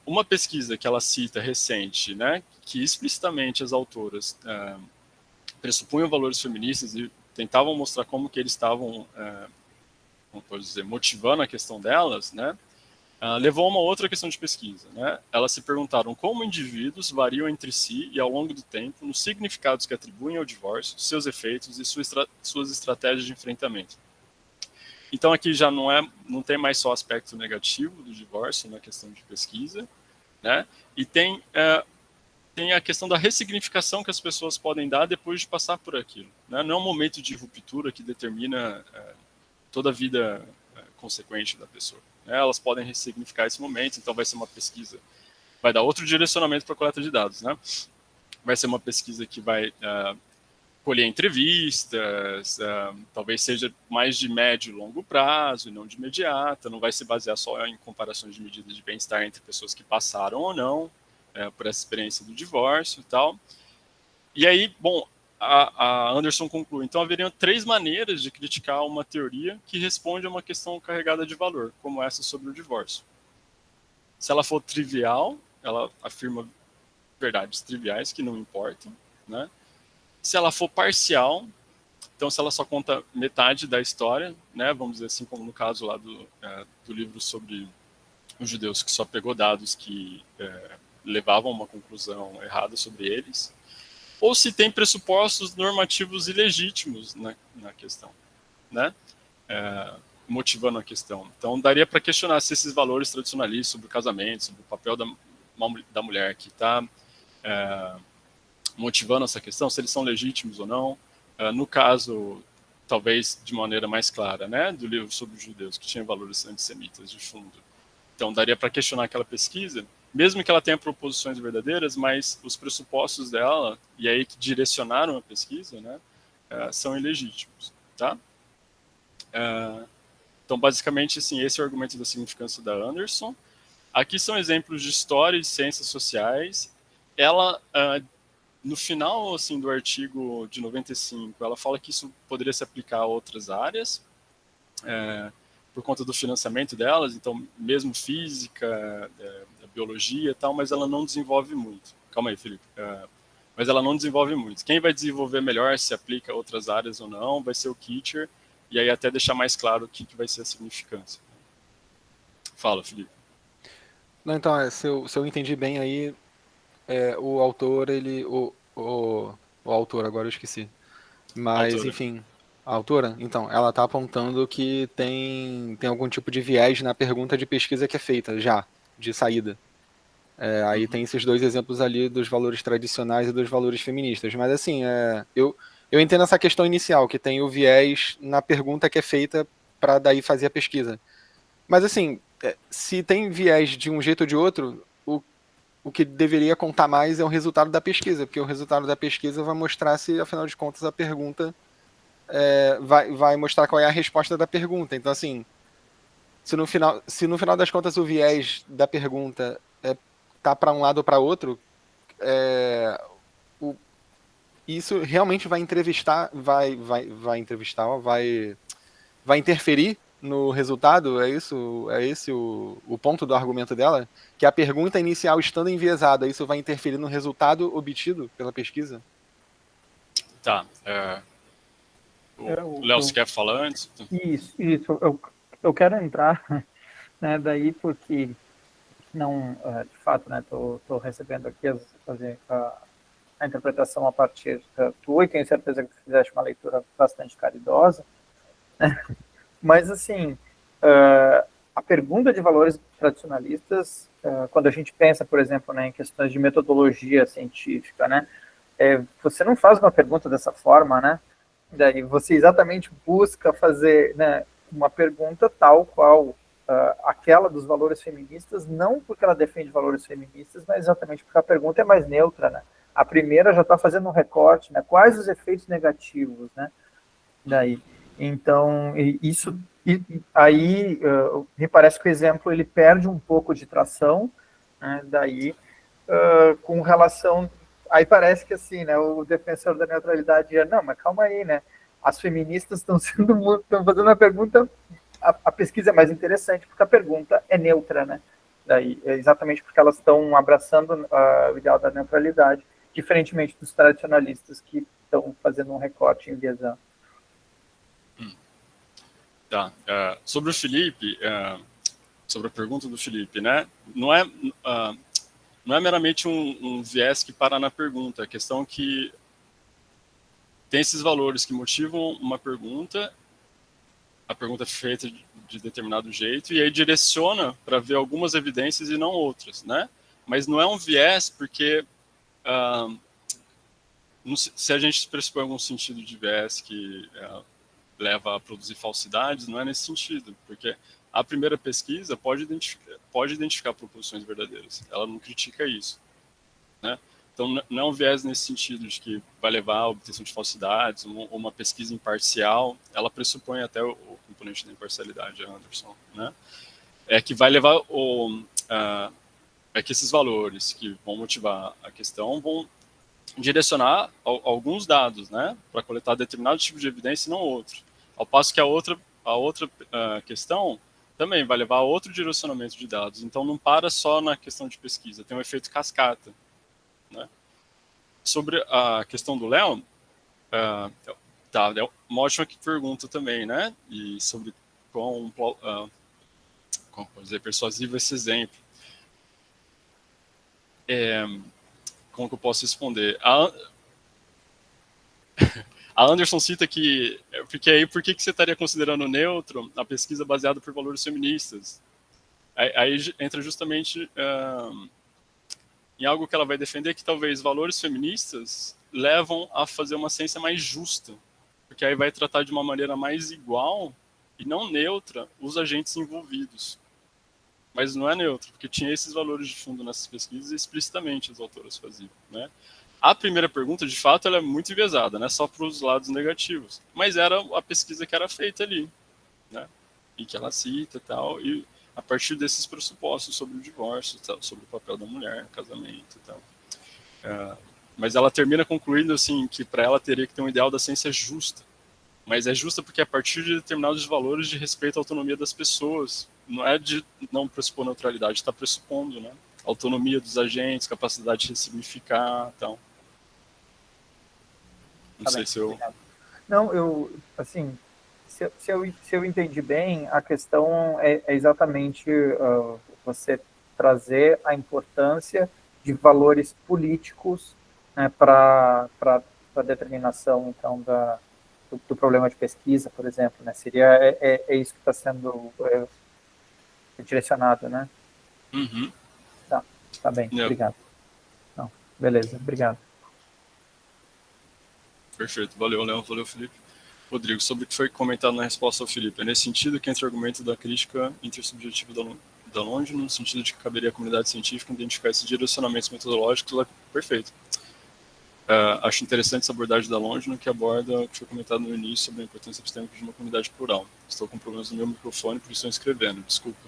Uma pesquisa que ela cita recente, né? Que explicitamente as autoras pressupunham valores feministas e tentavam mostrar como que eles estavam, como pode dizer, motivando a questão delas, né? Levou a uma outra questão de pesquisa, né? Elas se perguntaram como indivíduos variam entre si e ao longo do tempo nos significados que atribuem ao divórcio, seus efeitos e suas estratégias de enfrentamento. Então aqui já não tem mais só aspecto negativo do divórcio na questão de pesquisa, né? E tem a questão da ressignificação que as pessoas podem dar depois de passar por aquilo. Né? Não é um momento de ruptura que determina toda a vida consequente da pessoa. Né? Elas podem ressignificar esse momento, então vai ser uma pesquisa, vai dar outro direcionamento para a coleta de dados. Né? Vai ser uma pesquisa que vai colher entrevistas, talvez seja mais de médio e longo prazo e não de imediata, não vai se basear só em comparações de medidas de bem-estar entre pessoas que passaram ou não, por essa experiência do divórcio e tal. E aí, bom, a Anderson conclui, então haveriam 3 maneiras de criticar uma teoria que responde a uma questão carregada de valor, como essa sobre o divórcio. Se ela for trivial, ela afirma verdades triviais que não importam, né? Se ela for parcial, então se ela só conta metade da história, né, vamos dizer assim, como no caso lá do livro sobre os judeus, que só pegou dados que levavam a uma conclusão errada sobre eles, ou se tem pressupostos normativos ilegítimos na questão, né, motivando a questão. Então daria para questionar se esses valores tradicionalistas sobre o casamento, sobre o papel da mulher que está motivando essa questão, se eles são legítimos ou não. No caso, talvez de maneira mais clara, né, do livro sobre os judeus, que tinha valores antissemitas de fundo. Então, daria para questionar aquela pesquisa, mesmo que ela tenha proposições verdadeiras, mas os pressupostos dela, e aí que direcionaram a pesquisa, né, são ilegítimos. Tá? Então, basicamente, assim, esse é o argumento da significância da Anderson. Aqui são exemplos de história e ciências sociais. Ela, no final assim, do artigo de 95, ela fala que isso poderia se aplicar a outras áreas, por conta do financiamento delas, então mesmo física, biologia e tal, mas ela não desenvolve muito. Calma aí, Felipe. Mas ela não desenvolve muito. Quem vai desenvolver melhor se aplica a outras áreas ou não vai ser o Kitcher, e aí até deixar mais claro o que vai ser a significância. Fala, Felipe. Não, então, se eu entendi bem aí, o autor, o autor, agora eu esqueci. Mas, Autora. enfim, a autora, então, ela está apontando que tem algum tipo de viés na pergunta de pesquisa que é feita já, de saída. Aí tem esses 2 exemplos ali dos valores tradicionais e dos valores feministas. Mas, assim, eu entendo essa questão inicial, que tem o viés na pergunta que é feita para daí fazer a pesquisa. Mas, assim, se tem viés de um jeito ou de outro, o que deveria contar mais é o resultado da pesquisa, porque o resultado da pesquisa vai mostrar se, afinal de contas, a pergunta vai mostrar qual é a resposta da pergunta. Então, assim, se no final das contas o viés da pergunta tá para um lado ou para outro, isso realmente vai interferir no resultado? É isso? É esse o ponto do argumento dela? Que a pergunta inicial estando enviesada, isso vai interferir no resultado obtido pela pesquisa? Tá. O Léo, você quer falar antes? Isso. Eu quero entrar, né, daí porque não, de fato, né, tô recebendo aqui a interpretação a partir da tua, e tenho certeza que tu fizeste uma leitura bastante caridosa, mas, assim, a pergunta de valores tradicionalistas, quando a gente pensa, por exemplo, né, em questões de metodologia científica, né, você não faz uma pergunta dessa forma, né, daí você exatamente busca fazer, né, uma pergunta tal qual aquela dos valores feministas, não porque ela defende valores feministas, mas exatamente porque a pergunta é mais neutra, né? A primeira já está fazendo um recorte, né? Quais os efeitos negativos, né? Daí, então, isso aí me parece que o exemplo ele perde um pouco de tração, né? Daí, com relação, aí parece que assim, né? O defensor da neutralidade não, mas calma aí, né? As feministas estão fazendo uma pergunta, a pesquisa é mais interessante porque a pergunta é neutra, né? Daí, exatamente porque elas estão abraçando o ideal da neutralidade, diferentemente dos tradicionalistas que estão fazendo um recorte enviesado. Tá. Sobre o Felipe, sobre a pergunta do Felipe, né? Não é meramente um viés que para na pergunta. A questão é que tem esses valores que motivam uma pergunta, a pergunta é feita de determinado jeito, e aí direciona para ver algumas evidências e não outras, né? Mas não é um viés porque se a gente pressupõe algum sentido de viés que leva a produzir falsidades, não é nesse sentido, porque a primeira pesquisa pode identificar proposições verdadeiras, ela não critica isso, né? Então, não é um viés nesse sentido de que vai levar à obtenção de falsidades, ou uma pesquisa imparcial, ela pressupõe até o componente da imparcialidade, Anderson, né? É que vai levar é que esses valores que vão motivar a questão vão direcionar alguns dados, né, para coletar determinado tipo de evidência e não outro. Ao passo que a outra questão também vai levar a outro direcionamento de dados. Então, não para só na questão de pesquisa, tem um efeito cascata, né? Sobre a questão do Léo, tá, é uma ótima pergunta também, né? E sobre como pode dizer, persuasivo esse exemplo. Como que eu posso responder? A Anderson cita que, porque aí por que você estaria considerando neutro a pesquisa baseada por valores feministas? Aí entra justamente em algo que ela vai defender, que talvez valores feministas levam a fazer uma ciência mais justa, porque aí vai tratar de uma maneira mais igual e não neutra os agentes envolvidos. Mas não é neutro, porque tinha esses valores de fundo nessas pesquisas e explicitamente as autoras faziam, né? A primeira pergunta, de fato, ela é muito enviesada, né? Só para os lados negativos. Mas era a pesquisa que era feita ali, né? E que ela cita e tal, e a partir desses pressupostos sobre o divórcio, sobre o papel da mulher, casamento e tal. Mas ela termina concluindo assim que para ela teria que ter um ideal da ciência justa. Mas é justa porque a partir de determinados valores de respeito à autonomia das pessoas, não é de não pressupor neutralidade, está pressupondo, né? Autonomia dos agentes, capacidade de ressignificar, tal. Não sei se eu... Obrigado. Não, assim, se eu entendi bem, a questão é exatamente você trazer a importância de valores políticos, né, para a determinação, então, do problema de pesquisa, por exemplo, né? Seria isso que está sendo direcionado, né? Uhum. Tá bem, obrigado. Não, beleza, obrigado. Perfeito, valeu, Léo, valeu, Felipe. Rodrigo, sobre o que foi comentado na resposta ao Felipe, é nesse sentido que entra o argumento da crítica intersubjetiva da Longe, no sentido de que caberia à comunidade científica identificar esses direcionamentos metodológicos. Perfeito. Acho interessante essa abordagem da Longe, no que aborda o que foi comentado no início sobre a importância epistêmica de uma comunidade plural. Estou com problemas no meu microfone, por isso estou escrevendo, desculpa.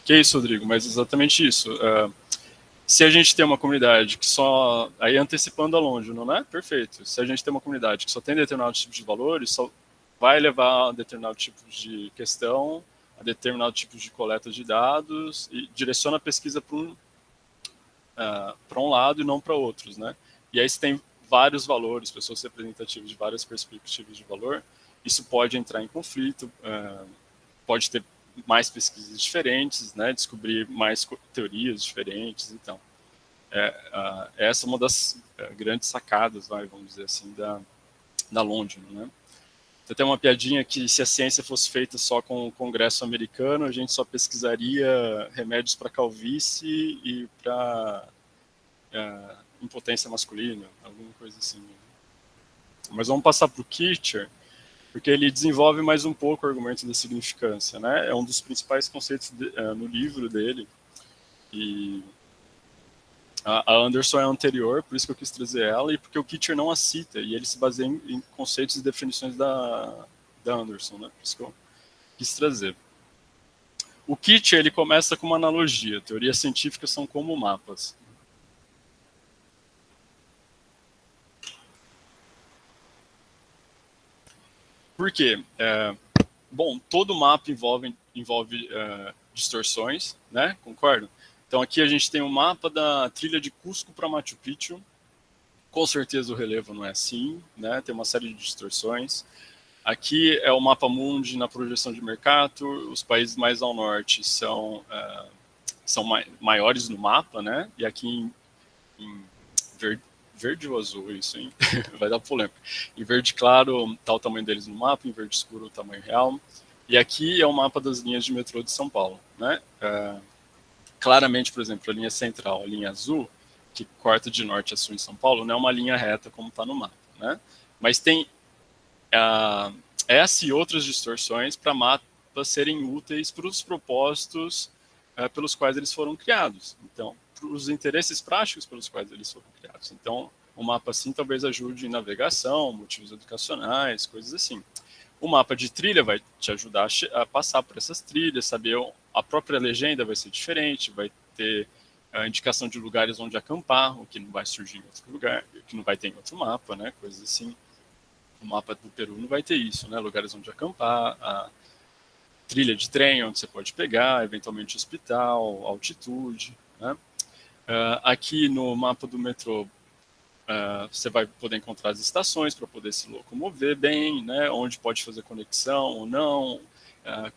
Que é isso, Rodrigo, mas exatamente isso. Se a gente tem uma comunidade que só... Aí antecipando a Longe, não é? Perfeito. Se a gente tem uma comunidade que só tem determinados tipos de valores, só vai levar a determinado tipo de questão a determinado tipo de coleta de dados e direciona a pesquisa para um lado e não para outros, né? E aí você tem vários valores, pessoas representativas de várias perspectivas de valor, isso pode entrar em conflito, pode ter mais pesquisas diferentes, né? Descobrir mais teorias diferentes, então. Essa é uma das grandes sacadas, vamos dizer assim, da London, né? Tem uma piadinha que se a ciência fosse feita só com o Congresso americano, a gente só pesquisaria remédios para calvície e para impotência masculina, alguma coisa assim. Mas vamos passar para o Kitcher, porque ele desenvolve mais um pouco o argumento da significância, né? É um dos principais conceitos no livro dele, e a Anderson é anterior, por isso que eu quis trazer ela, e porque o Kitcher não a cita, e ele se baseia em conceitos e definições da Anderson, né? Por isso que eu quis trazer. O Kitcher, ele começa com uma analogia. Teorias científicas são como mapas. Por quê? Bom, todo mapa envolve distorções, né? Concordo? Então aqui a gente tem um mapa da trilha de Cusco para Machu Picchu. Com certeza o relevo não é assim, né? Tem uma série de distorções. Aqui é o mapa mundi na projeção de Mercator. Os países mais ao norte são maiores no mapa, né? E aqui em verde ou azul, isso, hein? Vai dar polêmica. Em verde claro está o tamanho deles no mapa, em verde escuro o tamanho real. E aqui é o mapa das linhas de metrô de São Paulo, né? Claramente, por exemplo, a linha central, a linha azul, que corta de norte a sul em São Paulo, não é uma linha reta como está no mapa, né? Mas tem essa e outras distorções para mapas serem úteis para os propósitos pelos quais eles foram criados. Então, para os interesses práticos pelos quais eles foram criados. Então, um mapa assim talvez ajude em navegação, motivos educacionais, coisas assim. O mapa de trilha vai te ajudar a passar por essas trilhas, saber a própria legenda vai ser diferente, vai ter a indicação de lugares onde acampar, o que não vai surgir em outro lugar, o que não vai ter em outro mapa, né? Coisas assim. O mapa do Peru não vai ter isso, né? Lugares onde acampar, a trilha de trem onde você pode pegar, eventualmente hospital, altitude, né? Aqui no mapa do metrô, você vai poder encontrar as estações para poder se locomover bem, né? Onde pode fazer conexão ou não,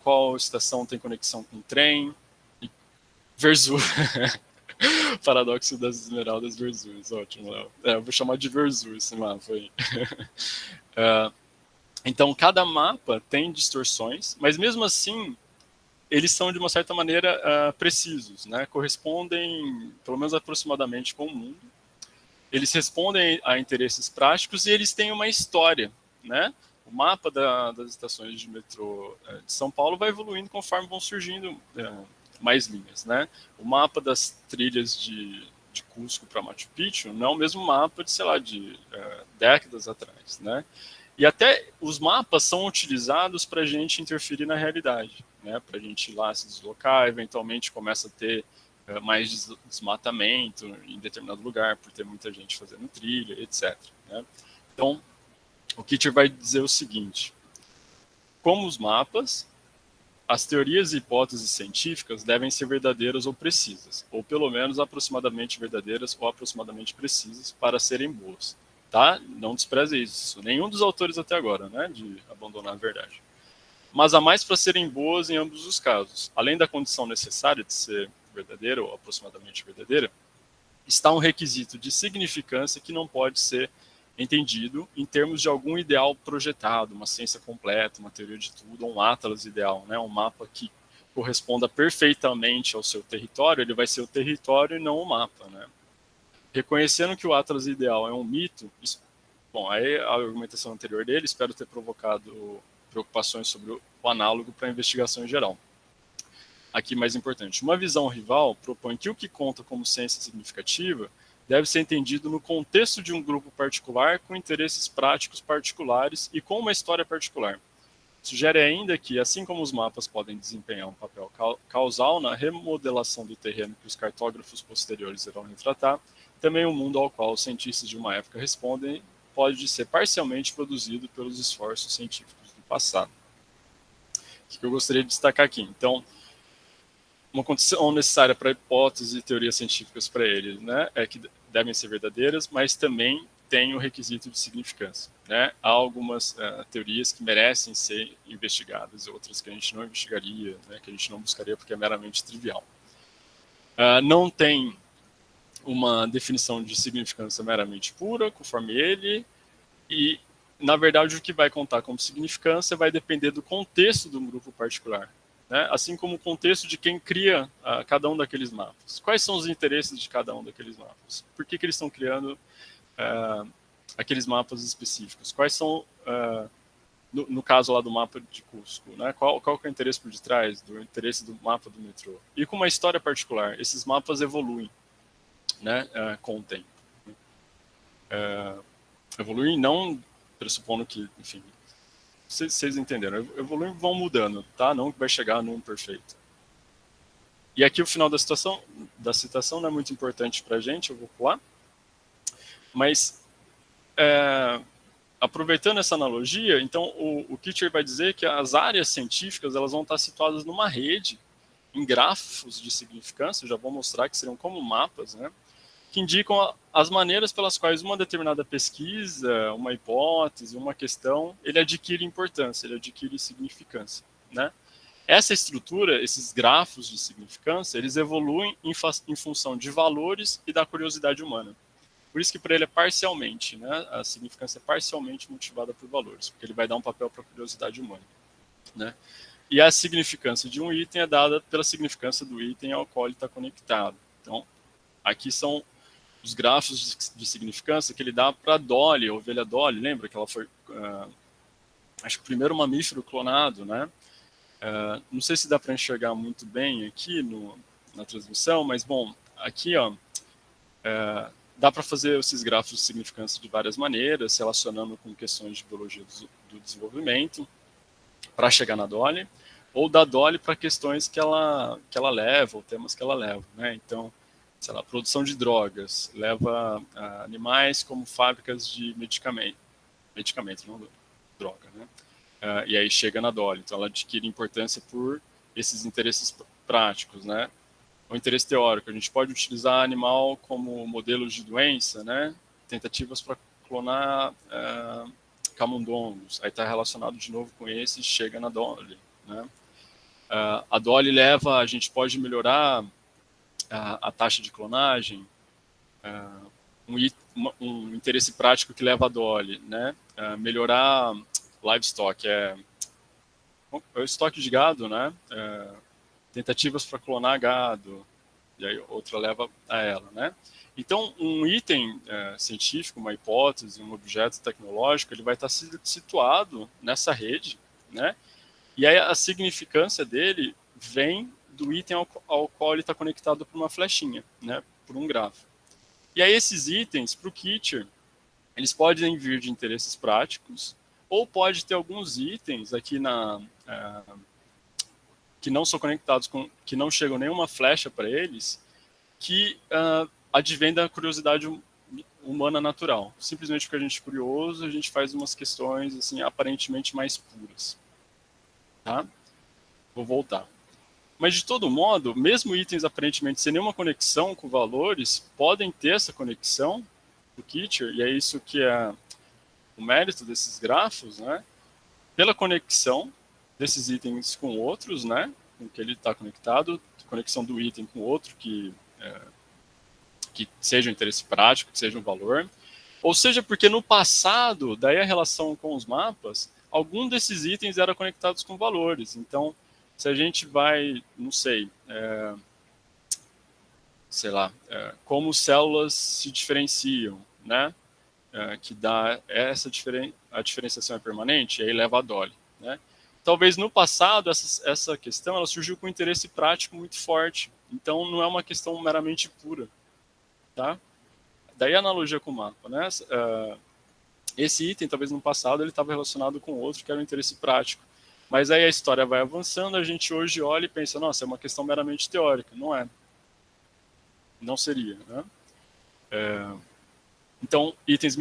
qual estação tem conexão com o trem. Verzu. Paradoxo das Esmeraldas Verzus, ótimo, Léo. Eu vou chamar de Verzu esse mapa aí. Então, cada mapa tem distorções, mas mesmo assim, eles são, de uma certa maneira, precisos, né? Correspondem, pelo menos aproximadamente, com o mundo. Eles respondem a interesses práticos e eles têm uma história, né? O mapa das estações de metrô de São Paulo vai evoluindo conforme vão surgindo mais linhas, né? O mapa das trilhas de Cusco para Machu Picchu não é o mesmo mapa de, sei lá, de décadas atrás, né? E até os mapas são utilizados para a gente interferir na realidade, né? Para a gente ir lá se deslocar, eventualmente começa a ter mais desmatamento em determinado lugar, por ter muita gente fazendo trilha, etc. Né? Então, o Kitcher vai dizer o seguinte: como os mapas, as teorias e hipóteses científicas devem ser verdadeiras ou precisas, ou pelo menos aproximadamente verdadeiras ou aproximadamente precisas para serem boas. Tá? Não despreze isso. Nenhum dos autores até agora, né, de abandonar a verdade. Mas há mais para serem boas em ambos os casos. Além da condição necessária de ser verdadeira ou aproximadamente verdadeira, está um requisito de significância que não pode ser entendido em termos de algum ideal projetado, uma ciência completa, uma teoria de tudo, um atlas ideal, né, um mapa que corresponda perfeitamente ao seu território. Ele vai ser o território e não o mapa, né? Reconhecendo que o atlas ideal é um mito, bom, aí a argumentação anterior dele, espero ter provocado preocupações sobre o análogo para a investigação em geral. Aqui mais importante, uma visão rival propõe que o que conta como ciência significativa deve ser entendido no contexto de um grupo particular com interesses práticos particulares e com uma história particular. Sugere ainda que, assim como os mapas podem desempenhar um papel causal na remodelação do terreno que os cartógrafos posteriores irão retratar, também o mundo ao qual os cientistas de uma época respondem pode ser parcialmente produzido pelos esforços científicos do passado. que eu gostaria de destacar aqui? Então, uma condição necessária para hipóteses e teorias científicas para ele, né, é que devem ser verdadeiras, mas também tem o requisito de significância, né? Há algumas teorias que merecem ser investigadas, outras que a gente não investigaria, né, que a gente não buscaria porque é meramente trivial. Não tem uma definição de significância meramente pura, conforme ele, e, na verdade, o que vai contar como significância vai depender do contexto de um grupo particular, né? Assim como o contexto de quem cria cada um daqueles mapas. Quais são os interesses de cada um daqueles mapas? Por que eles estão criando aqueles mapas específicos? Quais são, no caso lá do mapa de Cusco, né? Qual que é o interesse por detrás do interesse do mapa do metrô? E com uma história particular, esses mapas evoluem, né, com o tempo. Evoluem não pressupondo que, enfim, vocês entenderam, evoluem vão mudando, tá? Não vai chegar num perfeito. E aqui o final da citação não é muito importante para a gente, eu vou pular. Mas, aproveitando essa analogia, então o Kitcher vai dizer que as áreas científicas elas vão estar situadas numa rede, em grafos de significância, eu já vou mostrar que seriam como mapas, né? Que indicam as maneiras pelas quais uma determinada pesquisa, uma hipótese, uma questão, ele adquire importância, ele adquire significância, né? Essa estrutura, esses grafos de significância, eles evoluem em função de valores e da curiosidade humana. Por isso que para ele é parcialmente, né? A significância é parcialmente motivada por valores, porque ele vai dar um papel para a curiosidade humana, né? E a significância de um item é dada pela significância do item ao qual ele está conectado. Então, aqui são os grafos de significância que ele dá para a Dolly, a ovelha Dolly. Lembra que ela foi, acho que o primeiro mamífero clonado, né? Não sei se dá para enxergar muito bem aqui na transmissão, mas, bom, aqui, ó, dá para fazer esses grafos de significância de várias maneiras, relacionando com questões de biologia do desenvolvimento, para chegar na Dolly, ou da Dolly para questões que ela leva, ou temas que ela leva, né? Então, sei lá, produção de drogas, leva animais como fábricas de medicamento, não droga, né? E aí chega na Dolly, então ela adquire importância por esses interesses práticos, né? O interesse teórico, a gente pode utilizar animal como modelos de doença, né? Tentativas para clonar camundongos, aí está relacionado de novo com esse, chega na Dolly, né? A Dolly a gente pode melhorar a taxa de clonagem, um interesse prático que leva a Dolly, né? Melhorar livestock, o estoque de gado, né? Tentativas para clonar gado, e aí outra leva a ela, né? Então, um item científico, uma hipótese, um objeto tecnológico, ele vai estar situado nessa rede, né? E aí a significância dele vem do item ao qual ele está conectado por uma flechinha, né, por um grafo. E aí esses itens, para o Kitcher, eles podem vir de interesses práticos, ou pode ter alguns itens aqui que não são conectados, que não chegam nenhuma flecha para eles, que advém da curiosidade humana natural. Simplesmente porque a gente é curioso, a gente faz umas questões assim, aparentemente mais puras. Tá? Vou voltar. Mas, de todo modo, mesmo itens aparentemente sem nenhuma conexão com valores, podem ter essa conexão do Kitcher, e é isso que é o mérito desses grafos, né? Pela conexão desses itens com outros, né? Com que ele está conectado, conexão do item com outro que seja um interesse prático, que seja um valor. Ou seja, porque no passado, daí a relação com os mapas, algum desses itens era conectados com valores. Então, se a gente vai, não sei, como células se diferenciam, né? Que dá a diferenciação é permanente, e aí leva a Dolly, né? Talvez no passado essa questão ela surgiu com um interesse prático muito forte. Então, não é uma questão meramente pura, tá? Daí a analogia com o mapa, né? Esse item, talvez no passado, ele estava relacionado com outro que era um interesse prático. Mas aí a história vai avançando, a gente hoje olha e pensa, nossa, é uma questão meramente teórica. Não é. Não seria, né? Então, itens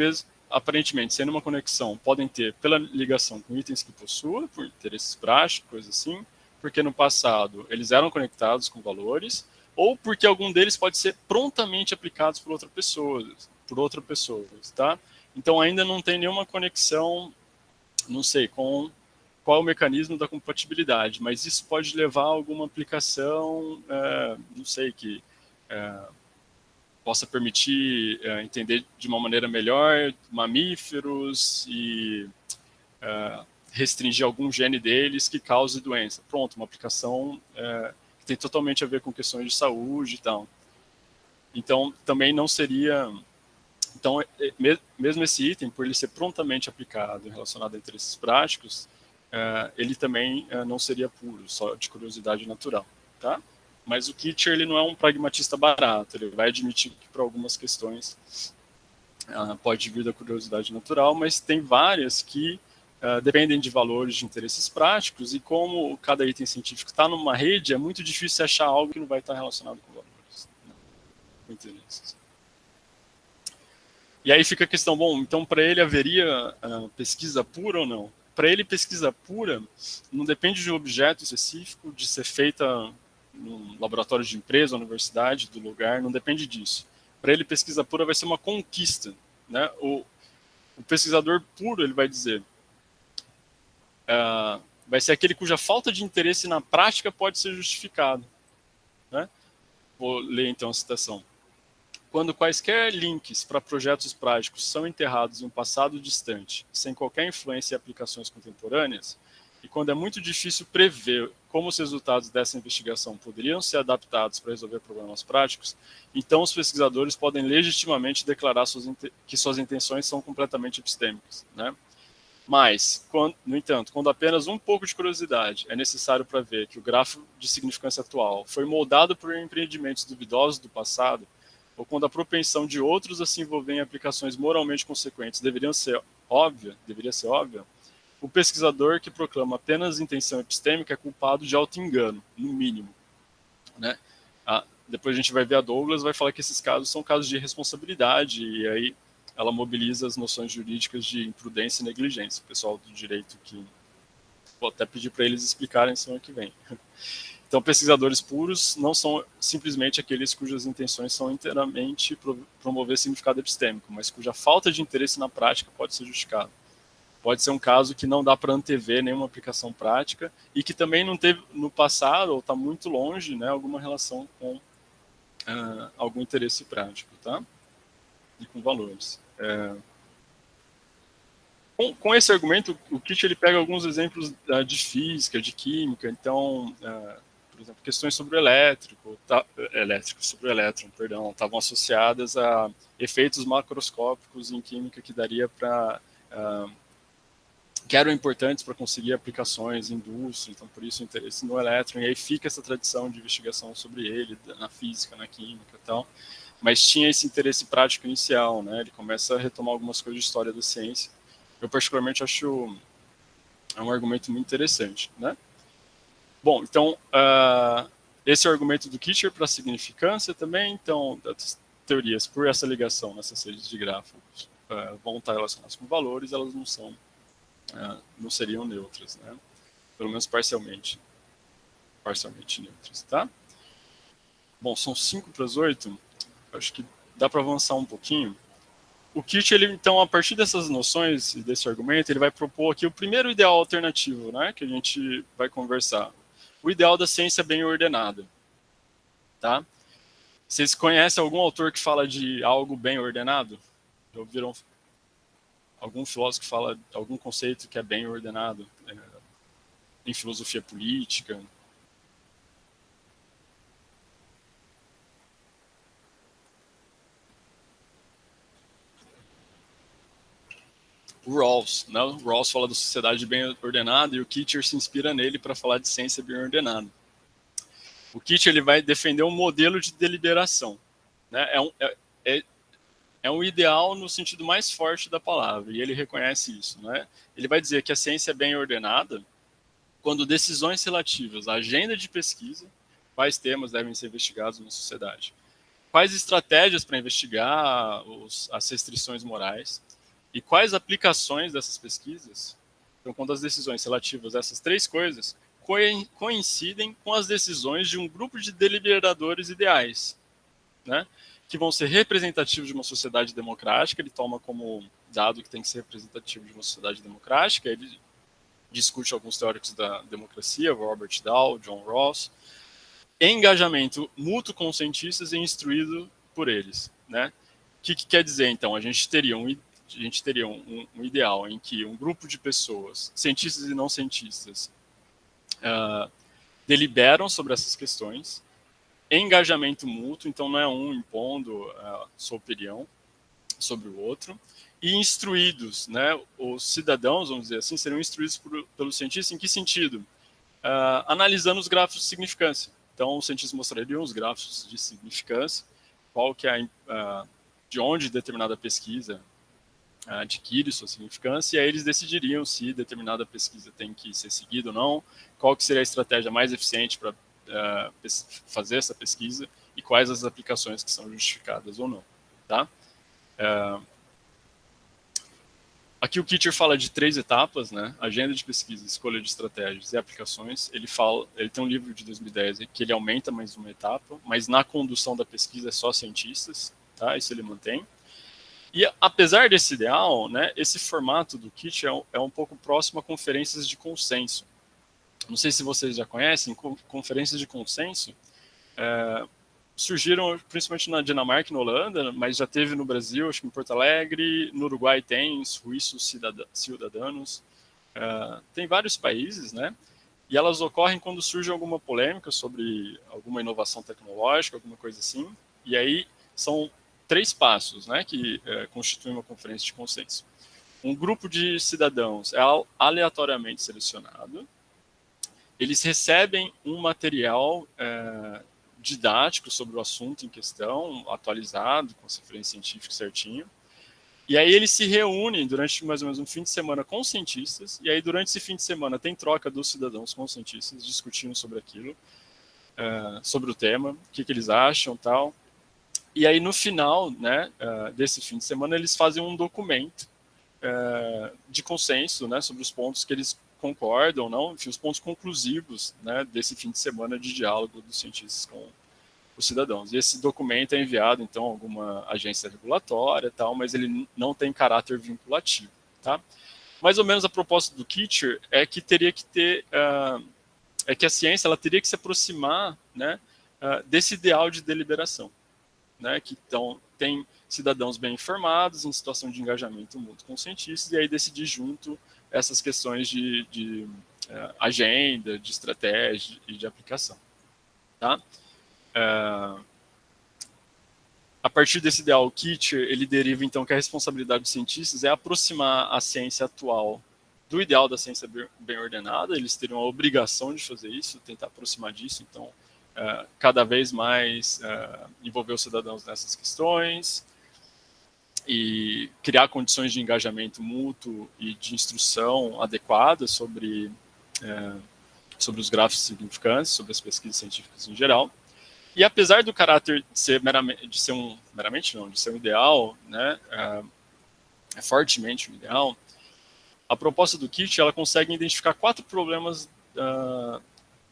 aparentemente, sendo uma conexão, podem ter pela ligação com itens que possua, por interesses práticos, coisas assim, porque no passado eles eram conectados com valores, ou porque algum deles pode ser prontamente aplicados por outra pessoa, tá? Então ainda não tem nenhuma conexão, não sei, com qual é o mecanismo da compatibilidade, mas isso pode levar a alguma aplicação, não sei, que possa permitir entender de uma maneira melhor mamíferos e restringir algum gene deles que cause doença. Pronto, uma aplicação que tem totalmente a ver com questões de saúde e tal. Então, também não seria... Então, mesmo esse item, por ele ser prontamente aplicado e relacionado a interesses práticos, ele também não seria puro, só de curiosidade natural, tá? Mas o Kitcher, ele não é um pragmatista barato, ele vai admitir que para algumas questões pode vir da curiosidade natural, mas tem várias que dependem de valores de interesses práticos, e como cada item científico está numa rede, é muito difícil achar algo que não vai estar relacionado com valores, né? Com interesses. E aí fica a questão, bom, então para ele haveria pesquisa pura ou não? Para ele, pesquisa pura não depende de um objeto específico, de ser feita num laboratório de empresa, universidade, do lugar, não depende disso. Para ele, pesquisa pura vai ser uma conquista, né? O pesquisador puro, ele vai dizer, vai ser aquele cuja falta de interesse na prática pode ser justificado, né? Vou ler então a citação. Quando quaisquer links para projetos práticos são enterrados em um passado distante, sem qualquer influência em aplicações contemporâneas, e quando é muito difícil prever como os resultados dessa investigação poderiam ser adaptados para resolver problemas práticos, então os pesquisadores podem legitimamente declarar que suas intenções são completamente epistêmicas, né? Mas, no entanto, quando apenas um pouco de curiosidade é necessário para ver que o grafo de significância atual foi moldado por empreendimentos duvidosos do passado, ou quando a propensão de outros a se envolver em aplicações moralmente consequentes deveria ser óbvia, o pesquisador que proclama apenas intenção epistêmica é culpado de auto-engano, no mínimo, né? Depois a gente vai ver a Douglas, vai falar que esses casos são casos de responsabilidade, e aí ela mobiliza as noções jurídicas de imprudência e negligência. O pessoal do direito que... Vou até pedir para eles explicarem semana que vem. Então, pesquisadores puros não são simplesmente aqueles cujas intenções são inteiramente promover significado epistêmico, mas cuja falta de interesse na prática pode ser justificada. Pode ser um caso que não dá para antever nenhuma aplicação prática e que também não teve no passado, ou está muito longe, né, alguma relação com algum interesse prático, tá? E com valores. Com esse argumento, o Kitsch ele pega alguns exemplos de física, de química, então... por exemplo, questões sobre o sobre o elétron, estavam associadas a efeitos macroscópicos em química que daria para que eram importantes para conseguir aplicações em indústria, então por isso o interesse no elétron, e aí fica essa tradição de investigação sobre ele, na física, na química e tal, mas tinha esse interesse prático inicial, né? Ele começa a retomar algumas coisas de história da ciência. Eu particularmente acho um argumento muito interessante, né? Bom, então, esse é o argumento do Kitcher para a significância também. Então, as teorias por essa ligação nessas redes de gráficos vão estar relacionadas com valores, elas não seriam neutras, né? Pelo menos parcialmente neutras, tá? Bom, são 7:55, acho que dá para avançar um pouquinho. O Kitcher, ele, então, a partir dessas noções e desse argumento, ele vai propor aqui o primeiro ideal alternativo, né, que a gente vai conversar. O ideal da ciência bem ordenada, tá? Vocês conhecem algum autor que fala de algo bem ordenado? Já ouviram algum filósofo que fala algum conceito que é bem ordenado? Em filosofia política? O Rawls, né? O Rawls fala da sociedade bem ordenada e o Kitcher se inspira nele para falar de ciência bem ordenada. O Kitcher ele vai defender um modelo de deliberação, né? É um ideal no sentido mais forte da palavra, e ele reconhece isso, né? Ele vai dizer que a ciência é bem ordenada quando decisões relativas à agenda de pesquisa, quais temas devem ser investigados na sociedade, quais estratégias para investigar as restrições morais, e quais aplicações dessas pesquisas, então, quando as decisões relativas a essas três coisas coincidem com as decisões de um grupo de deliberadores ideais, né, que vão ser representativos de uma sociedade democrática. Ele toma como dado que tem que ser representativo de uma sociedade democrática. Ele discute alguns teóricos da democracia, Robert Dahl, John Rawls, engajamento mútuo com os cientistas e instruído por eles, né? O que quer dizer, então? A gente teria um ideal em que um grupo de pessoas, cientistas e não cientistas, deliberam sobre essas questões, engajamento mútuo, então não é um impondo sua opinião sobre o outro, e instruídos, né? Os cidadãos, vamos dizer assim, serão instruídos pelos cientistas em que sentido? Analisando os gráficos de significância. Então, os cientistas mostrariam os gráficos de significância, qual que é de onde determinada pesquisa adquire sua significância, e aí eles decidiriam se determinada pesquisa tem que ser seguida ou não, qual que seria a estratégia mais eficiente para fazer essa pesquisa e quais as aplicações que são justificadas ou não, tá? Aqui o Kitcher fala de 3 etapas, né? Agenda de pesquisa, escolha de estratégias e aplicações. Ele tem um livro de 2010 que ele aumenta mais uma etapa, mas na condução da pesquisa é só cientistas, tá? Isso ele mantém. E apesar desse ideal, né, esse formato do Kitcher é um pouco próximo a conferências de consenso. Não sei se vocês já conhecem, conferências de consenso surgiram principalmente na Dinamarca e na Holanda, mas já teve no Brasil, acho que em Porto Alegre, no Uruguai tem, Suíços Cidadanos, tem vários países, né? E elas ocorrem quando surge alguma polêmica sobre alguma inovação tecnológica, alguma coisa assim, e aí são 3 passos, né, que constituem uma conferência de consenso. Um grupo de cidadãos é aleatoriamente selecionado, eles recebem um material didático sobre o assunto em questão, atualizado, com as referências científicas certinho. E aí eles se reúnem durante mais ou menos um fim de semana com os cientistas, e aí durante esse fim de semana tem troca dos cidadãos com os cientistas, discutindo sobre aquilo, sobre o tema, o que eles acham e tal. E aí no final, né, desse fim de semana eles fazem um documento de consenso, né, sobre os pontos que eles concordam ou não, enfim, os pontos conclusivos, né, desse fim de semana de diálogo dos cientistas com os cidadãos. E esse documento é enviado, então, a alguma agência regulatória, tal, mas ele não tem caráter vinculativo, tá? Mais ou menos a proposta do Kitcher é que teria que ter, que a ciência ela teria que se aproximar, né, desse ideal de deliberação, né, que então tem cidadãos bem informados, em situação de engajamento mútuo com os cientistas, e aí decidir junto essas questões de agenda, de estratégia e de aplicação. Tá? A partir desse ideal, o Kitcher, ele deriva então que a responsabilidade dos cientistas é aproximar a ciência atual do ideal da ciência bem ordenada. Eles teriam a obrigação de fazer isso, tentar aproximar disso, então cada vez mais envolver os cidadãos nessas questões e criar condições de engajamento mútuo e de instrução adequada sobre os gráficos significantes, sobre as pesquisas científicas em geral. E apesar do caráter de ser um ideal, né, fortemente um ideal, a proposta do Kitcher ela consegue identificar 4 problemas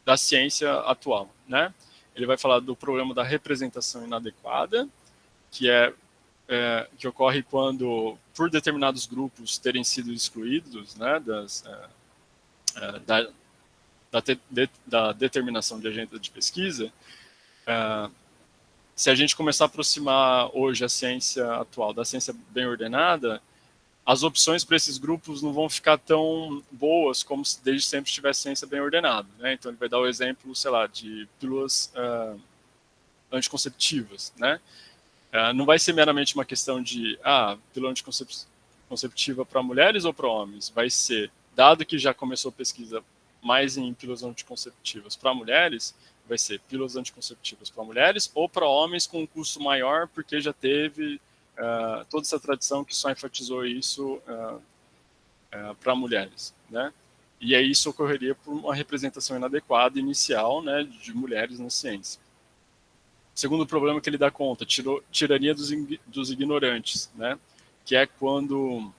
da ciência atual, né? Ele vai falar do problema da representação inadequada, que ocorre quando, por determinados grupos terem sido excluídos, né, da determinação de agenda de pesquisa. Se a gente começar a aproximar hoje a ciência atual da ciência bem ordenada, as opções para esses grupos não vão ficar tão boas como se desde sempre tivesse ciência bem ordenada, né? Então ele vai dar o exemplo, sei lá, de pílulas anticonceptivas, né? Não vai ser meramente uma questão de pílula anticonceptiva para mulheres ou para homens. Vai ser, dado que já começou a pesquisa mais em pílulas anticonceptivas para mulheres, vai ser pílulas anticonceptivas para mulheres ou para homens com um custo maior, porque já teve toda essa tradição que só enfatizou isso para mulheres, né? E aí isso ocorreria por uma representação inadequada inicial, né, de mulheres na ciência. Segundo problema que ele dá conta, tirania dos ignorantes, né? Que é quando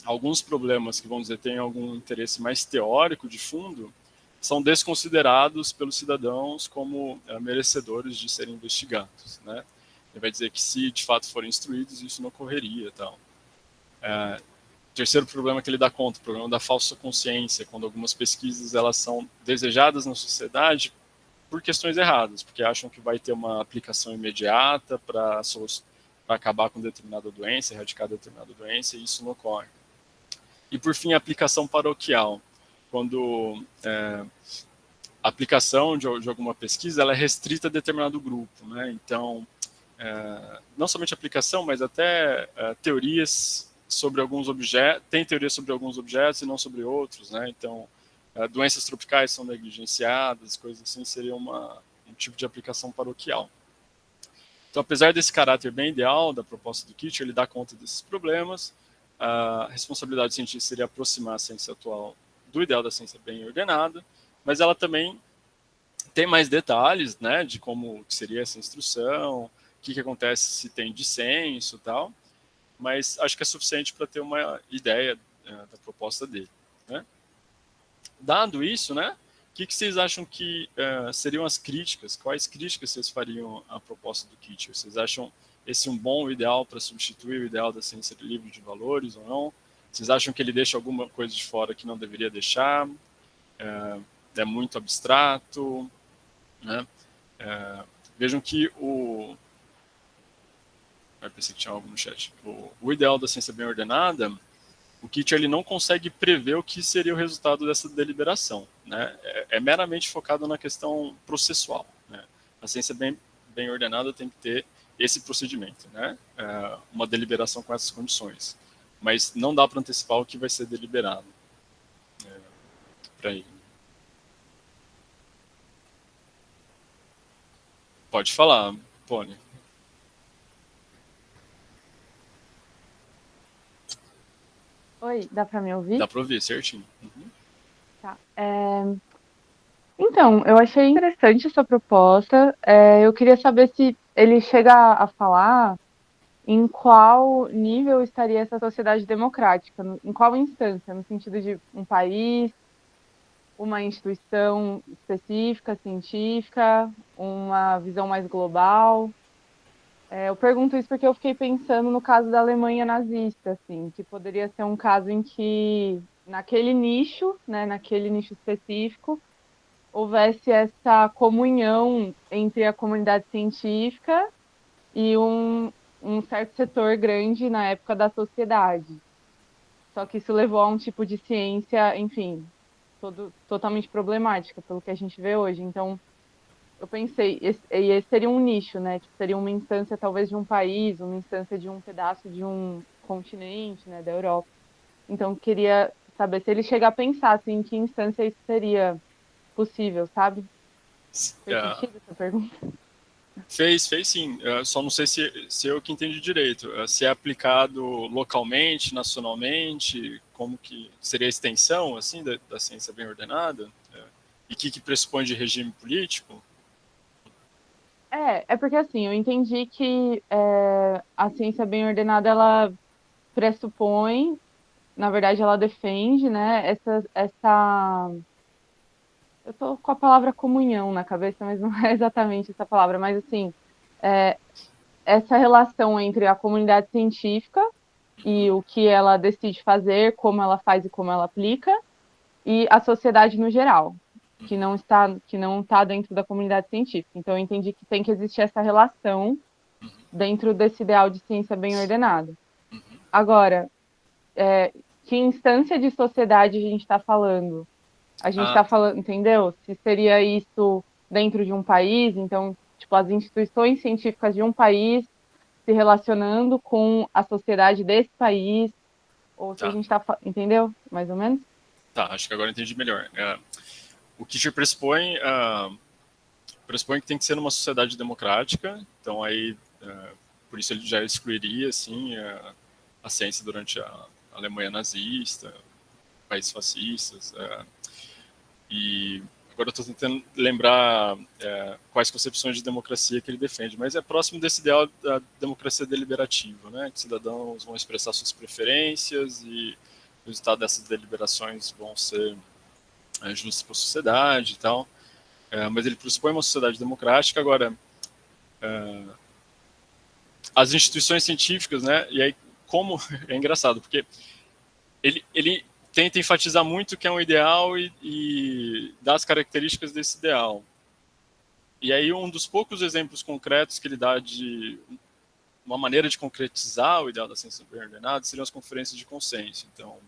alguns problemas que, vamos dizer, têm algum interesse mais teórico de fundo, são desconsiderados pelos cidadãos como merecedores de serem investigados, né? Ele vai dizer que se de fato forem instruídos, isso não ocorreria, tal. Terceiro problema que ele dá conta, o problema da falsa consciência, quando algumas pesquisas elas são desejadas na sociedade por questões erradas, porque acham que vai ter uma aplicação imediata para acabar com determinada doença, erradicar determinada doença, e isso não ocorre. E por fim, a aplicação paroquial, quando a aplicação de alguma pesquisa ela é restrita a determinado grupo, né? Então, não somente a aplicação, mas até teorias sobre alguns objetos, tem teorias sobre alguns objetos e não sobre outros, né? Então, doenças tropicais são negligenciadas, coisas assim, seria um tipo de aplicação paroquial. Então, apesar desse caráter bem ideal da proposta do Kitcher, ele dá conta desses problemas. A responsabilidade científica seria aproximar a ciência atual do ideal da ciência bem ordenada, mas ela também tem mais detalhes, né, de como seria essa instrução, o que acontece se tem dissenso e tal, mas acho que é suficiente para ter uma ideia da proposta dele, né? Dado isso, né, o que vocês acham que seriam as críticas? Quais críticas vocês fariam à proposta do Kitcher? Vocês acham esse um bom ideal para substituir o ideal da ciência livre de valores ou não? Vocês acham que ele deixa alguma coisa de fora que não deveria deixar? É muito abstrato, né? Vejam que eu pensei que tinha algo no chat. O ideal da ciência bem ordenada, o Kitcher ele não consegue prever o que seria o resultado dessa deliberação, né? É meramente focado na questão processual, né? A ciência bem ordenada tem que ter esse procedimento, né? Uma deliberação com essas condições, mas não dá para antecipar o que vai ser deliberado para ele. Pode falar, Pony. Oi, dá para me ouvir? Dá para ouvir certinho. Uhum. Tá. Então, eu achei interessante essa proposta. Eu queria saber se ele chega a falar em qual nível estaria essa sociedade democrática, em qual instância, no sentido de um país, uma instituição específica, científica, uma visão mais global. Eu pergunto isso porque eu fiquei pensando no caso da Alemanha nazista, assim, que poderia ser um caso em que, naquele nicho, né, naquele nicho específico, houvesse essa comunhão entre a comunidade científica e um certo setor grande na época da sociedade. Só que isso levou a um tipo de ciência, enfim, totalmente problemática, pelo que a gente vê hoje. Então, eu pensei, esse seria um nicho, né? Tipo, seria uma instância talvez de um país, uma instância de um pedaço de um continente, né, da Europa. Então, queria saber se ele chegar a pensar assim, em que instância isso seria possível, sabe? Fez sentido essa pergunta? Fez sim. Só não sei se eu que entendi direito. Se é aplicado localmente, nacionalmente, como que seria a extensão assim da ciência bem ordenada? E o que pressupõe de regime político? É porque assim, eu entendi que a ciência bem ordenada, ela pressupõe, na verdade ela defende, né, eu tô com a palavra comunhão na cabeça, mas não é exatamente essa palavra, mas assim, essa relação entre a comunidade científica e o que ela decide fazer, como ela faz e como ela aplica, e a sociedade no geral, que não está dentro da comunidade científica. Então, eu entendi que tem que existir essa relação dentro desse ideal de ciência bem ordenada. Agora, que instância de sociedade a gente está falando? A gente está falando, entendeu? Se seria isso dentro de um país, então, tipo, as instituições científicas de um país se relacionando com a sociedade desse país, ou se a gente está, entendeu? Mais ou menos? Tá, acho que agora eu entendi melhor. O Kitcher pressupõe que tem que ser numa sociedade democrática, então aí, por isso ele já excluiria, assim, a ciência durante a Alemanha nazista, países fascistas, e agora eu estou tentando lembrar quais concepções de democracia que ele defende, mas é próximo desse ideal da democracia deliberativa, né, que cidadãos vão expressar suas preferências e resultado dessas deliberações vão ser justas para a sociedade e tal. Mas ele pressupõe uma sociedade democrática. Agora, as instituições científicas, né? E aí, como é engraçado, porque ele tenta enfatizar muito que é um ideal e das características desse ideal. E aí, um dos poucos exemplos concretos que ele dá de uma maneira de concretizar o ideal da ciência bem ordenada seriam as conferências de consenso. Então,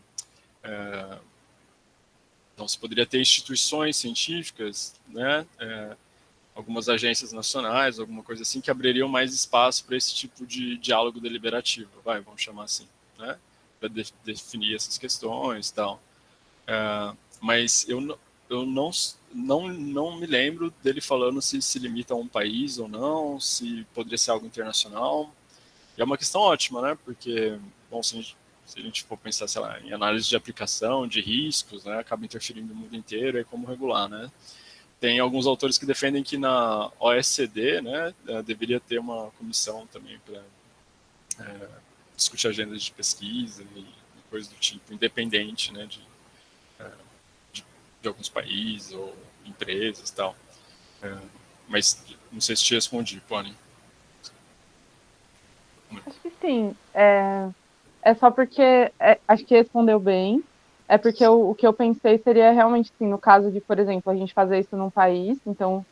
você poderia ter instituições científicas, né, algumas agências nacionais, alguma coisa assim, que abririam mais espaço para esse tipo de diálogo deliberativo, vamos chamar assim, né, para definir essas questões e tal. Mas eu não me lembro dele falando se limita a um país ou não, se poderia ser algo internacional. E é uma questão ótima, né? Porque, bom, se a gente for pensar, sei lá, em análise de aplicação, de riscos, né? Acaba interferindo no mundo inteiro, é como regular, né? Tem alguns autores que defendem que na OECD, né, deveria ter uma comissão também para discutir agendas de pesquisa e coisas do tipo, independente, né, de alguns países ou empresas e tal. Mas não sei se te respondi, Pony. Acho que sim. É só porque acho que respondeu bem. É porque o que eu pensei seria realmente, assim, no caso de, por exemplo, a gente fazer isso num país, então,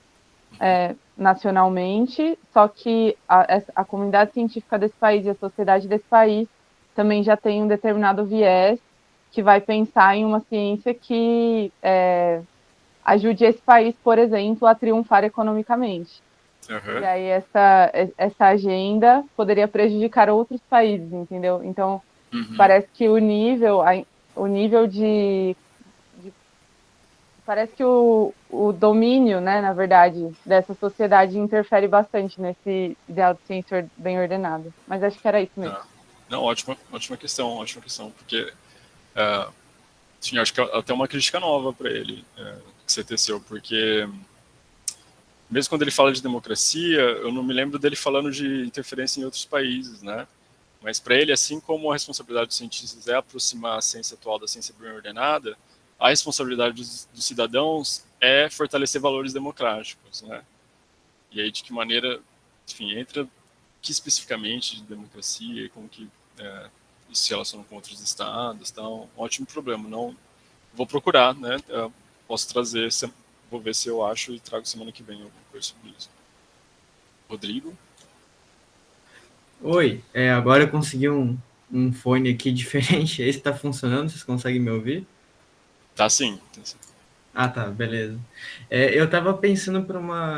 nacionalmente, só que a comunidade científica desse país e a sociedade desse país também já tem um determinado viés que vai pensar em uma ciência que ajude esse país, por exemplo, a triunfar economicamente. Uhum. E aí essa agenda poderia prejudicar outros países, entendeu? Então, parece que o nível parece que o domínio, né, na verdade, dessa sociedade interfere bastante nesse ideal de ciência bem ordenada. Mas acho que era isso mesmo. Não, ótima questão, porque sim, acho que é até uma crítica nova para ele que você teceu, porque mesmo quando ele fala de democracia, eu não me lembro dele falando de interferência em outros países, né? Mas para ele, assim como a responsabilidade dos cientistas é aproximar a ciência atual da ciência bem ordenada, a responsabilidade dos cidadãos é fortalecer valores democráticos, né? E aí de que maneira, enfim, entra que especificamente de democracia e como que isso se relaciona com outros estados, então, um ótimo problema. Não vou procurar, né? Posso trazer, vou ver se eu acho e trago semana que vem alguma coisa sobre isso. Rodrigo? Oi, agora eu consegui um fone aqui diferente. Esse tá funcionando? Vocês conseguem me ouvir? Tá sim. Ah, tá, beleza. Eu tava pensando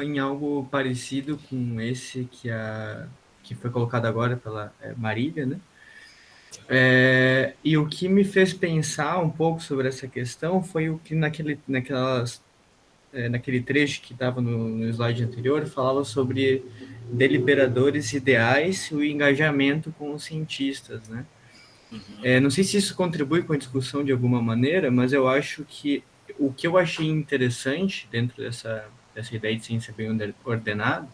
em algo parecido com esse que foi colocado agora pela Marília, né? E o que me fez pensar um pouco sobre essa questão foi o que naquele trecho que estava no slide anterior, falava sobre deliberadores ideais e o engajamento com os cientistas, né? Não sei se isso contribui com a discussão de alguma maneira, mas eu acho que o que eu achei interessante dentro dessa ideia de ciência bem ordenada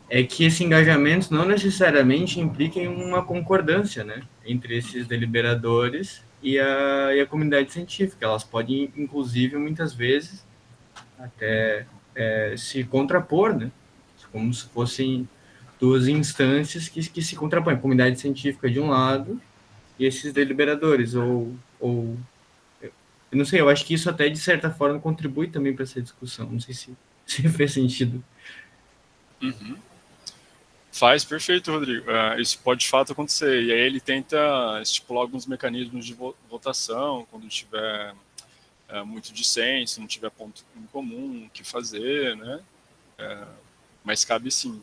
é que esse engajamento não necessariamente implica em uma concordância, né, entre esses deliberadores e a comunidade científica. Elas podem, inclusive, muitas vezes, até se contrapor, né, como se fossem duas instâncias que se contrapõem. A comunidade científica de um lado e esses deliberadores, ou eu não sei, eu acho que isso até, de certa forma, contribui também para essa discussão. Não sei se fez sentido. Faz, perfeito, Rodrigo. Isso pode de fato acontecer. E aí ele tenta estipular alguns mecanismos de votação, quando tiver muito dissenso, não tiver ponto em comum, o que fazer, né? Mas cabe sim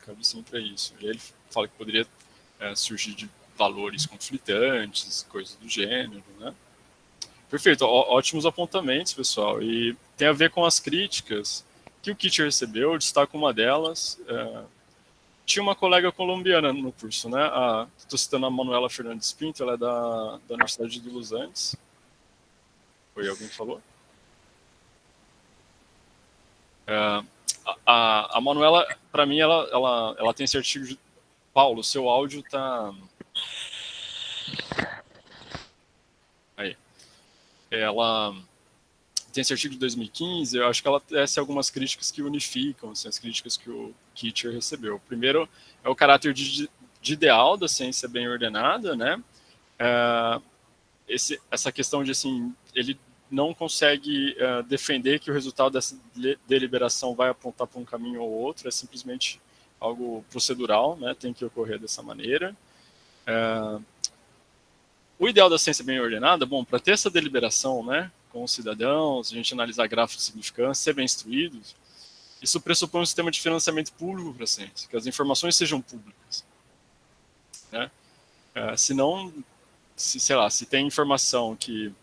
para isso. E aí ele fala que poderia surgir de valores conflitantes, coisas do gênero, né? Perfeito, ótimos apontamentos, pessoal. E tem a ver com as críticas que o Kit recebeu, eu destaco uma delas. Tinha uma colega colombiana no curso, né? Estou citando a Manuela Fernandes Pinto, ela é da Universidade de Los Andes. Foi alguém que falou? A Manuela, para mim, ela tem esse artigo de... Paulo, seu áudio tá... Aí. ela tem esse artigo de 2015, eu acho que ela tece algumas críticas que unificam assim, as críticas que o Kitcher recebeu. O primeiro é o caráter de ideal da ciência bem ordenada, né? Essa questão de, assim, ele não consegue defender que o resultado dessa deliberação vai apontar para um caminho ou outro, é simplesmente algo procedural, né? Tem que ocorrer dessa maneira. O ideal da ciência bem ordenada, bom, para ter essa deliberação, né, com os cidadãos, a gente analisar gráficos de significância, ser bem instruídos, isso pressupõe um sistema de financiamento público para a ciência, que as informações sejam públicas, né? Senão, sei lá, se tem informação que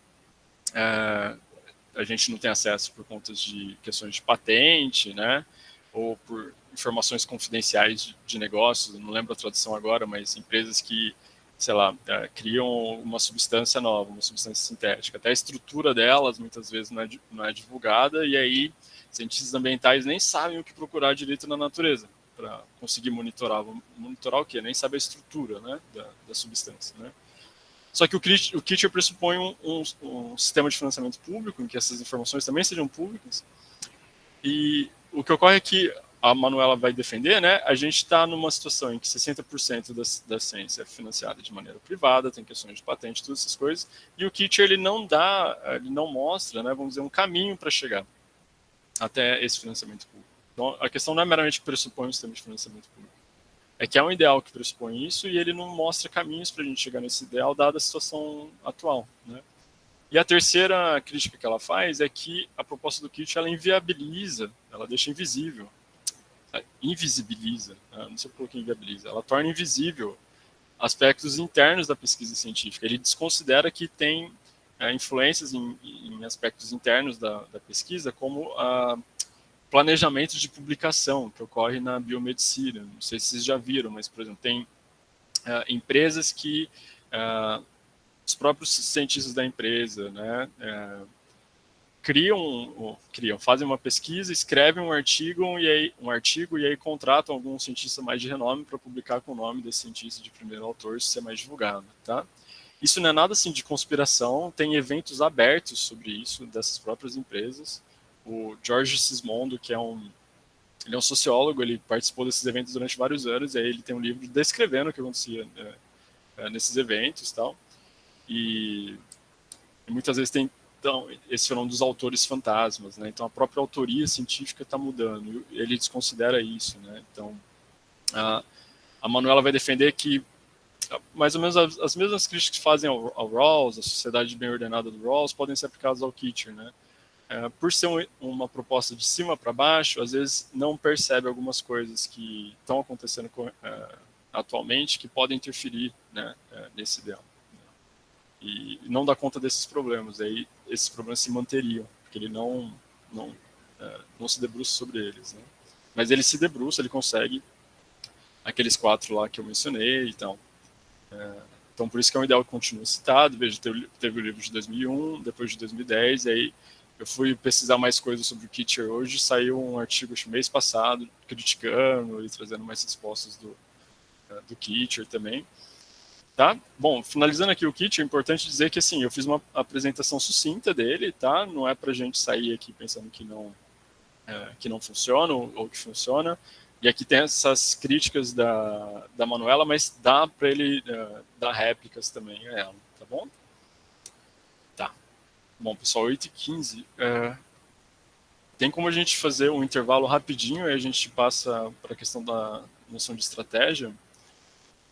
a gente não tem acesso por conta de questões de patente, né, ou por informações confidenciais de negócios, não lembro a tradução agora, mas empresas que, sei lá, criam uma substância nova, uma substância sintética. Até a estrutura delas, muitas vezes, não é divulgada, e aí cientistas ambientais nem sabem o que procurar direito na natureza para conseguir monitorar. Monitorar o quê? Nem saber a estrutura, né, da substância, né? Só que o Kitcher pressupõe um sistema de financiamento público, em que essas informações também sejam públicas, e o que ocorre é que a Manuela vai defender, né? A gente está numa situação em que 60% da ciência é financiada de maneira privada, tem questões de patente, todas essas coisas, e o Kitcher ele não mostra, né, vamos dizer, um caminho para chegar até esse financiamento público. Então, a questão não é meramente que pressupõe um sistema de financiamento público, é que é um ideal que pressupõe isso e ele não mostra caminhos para a gente chegar nesse ideal, dada a situação atual, né? E a terceira crítica que ela faz é que a proposta do Kitcher ela inviabiliza, ela deixa invisível, invisibiliza, não sei por que inviabiliza, ela torna invisível aspectos internos da pesquisa científica. Ele desconsidera que tem influências em aspectos internos da pesquisa, como planejamento de publicação, que ocorre na biomedicina. Não sei se vocês já viram, mas, por exemplo, tem empresas que os próprios cientistas da empresa, né, fazem uma pesquisa, escrevem um artigo e aí contratam algum cientista mais de renome para publicar com o nome desse cientista de primeiro autor, se é mais divulgado, tá? Isso não é nada assim de conspiração, tem eventos abertos sobre isso dessas próprias empresas. O George Sismondo, que ele é um sociólogo, ele participou desses eventos durante vários anos, e aí ele tem um livro descrevendo o que acontecia nesses eventos e tal. E muitas vezes então, esse é um dos autores fantasmas, né? Então a própria autoria científica está mudando, ele desconsidera isso, né? Então a Manuela vai defender que mais ou menos as mesmas críticas que fazem ao Rawls, a sociedade bem ordenada do Rawls, podem ser aplicadas ao Kitcher, né? Por ser uma proposta de cima para baixo, às vezes não percebe algumas coisas que estão acontecendo atualmente que podem interferir, né, nesse ideal. E não dá conta desses problemas, aí esses problemas se manteriam, porque ele não se debruça sobre eles, né? Mas ele se debruça, ele consegue aqueles 4 lá que eu mencionei e tal. Então por isso que é um ideal que continua citado. Veja, teve o livro de 2001, depois de 2010, e aí eu fui pesquisar mais coisas sobre o Kitcher hoje, saiu um artigo mês passado criticando e trazendo mais respostas do Kitcher também. Tá? Bom, finalizando aqui o Kitcher, é importante dizer que assim, eu fiz uma apresentação sucinta dele, tá? Não é pra gente sair aqui pensando que não funciona ou que funciona. E aqui tem essas críticas da Manuela, mas dá para ele dar réplicas também a ela, tá bom? Tá. Bom, pessoal, 8h15. Tem como a gente fazer um intervalo rapidinho e a gente passa para a questão da noção de estratégia?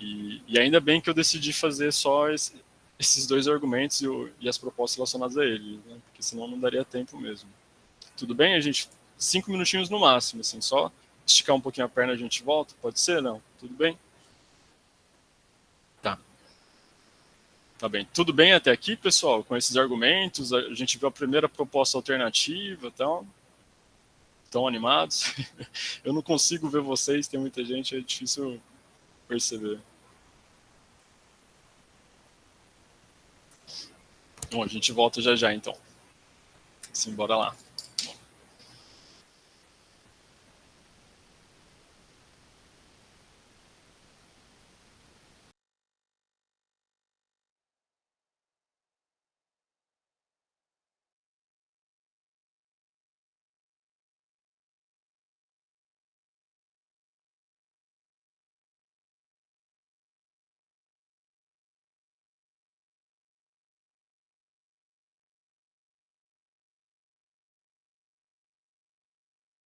E ainda bem que eu decidi fazer só esses 2 argumentos e as propostas relacionadas a ele, né? Porque senão não daria tempo mesmo. Tudo bem? A gente 5 minutinhos no máximo, assim, só esticar um pouquinho a perna e a gente volta? Pode ser? Não? Tudo bem? Tá. Tá bem. Tudo bem até aqui, pessoal? Com esses argumentos, a gente viu a primeira proposta alternativa e tal. Estão animados? Eu não consigo ver vocês, tem muita gente, é difícil perceber. Bom, a gente volta já então. Sim, bora lá.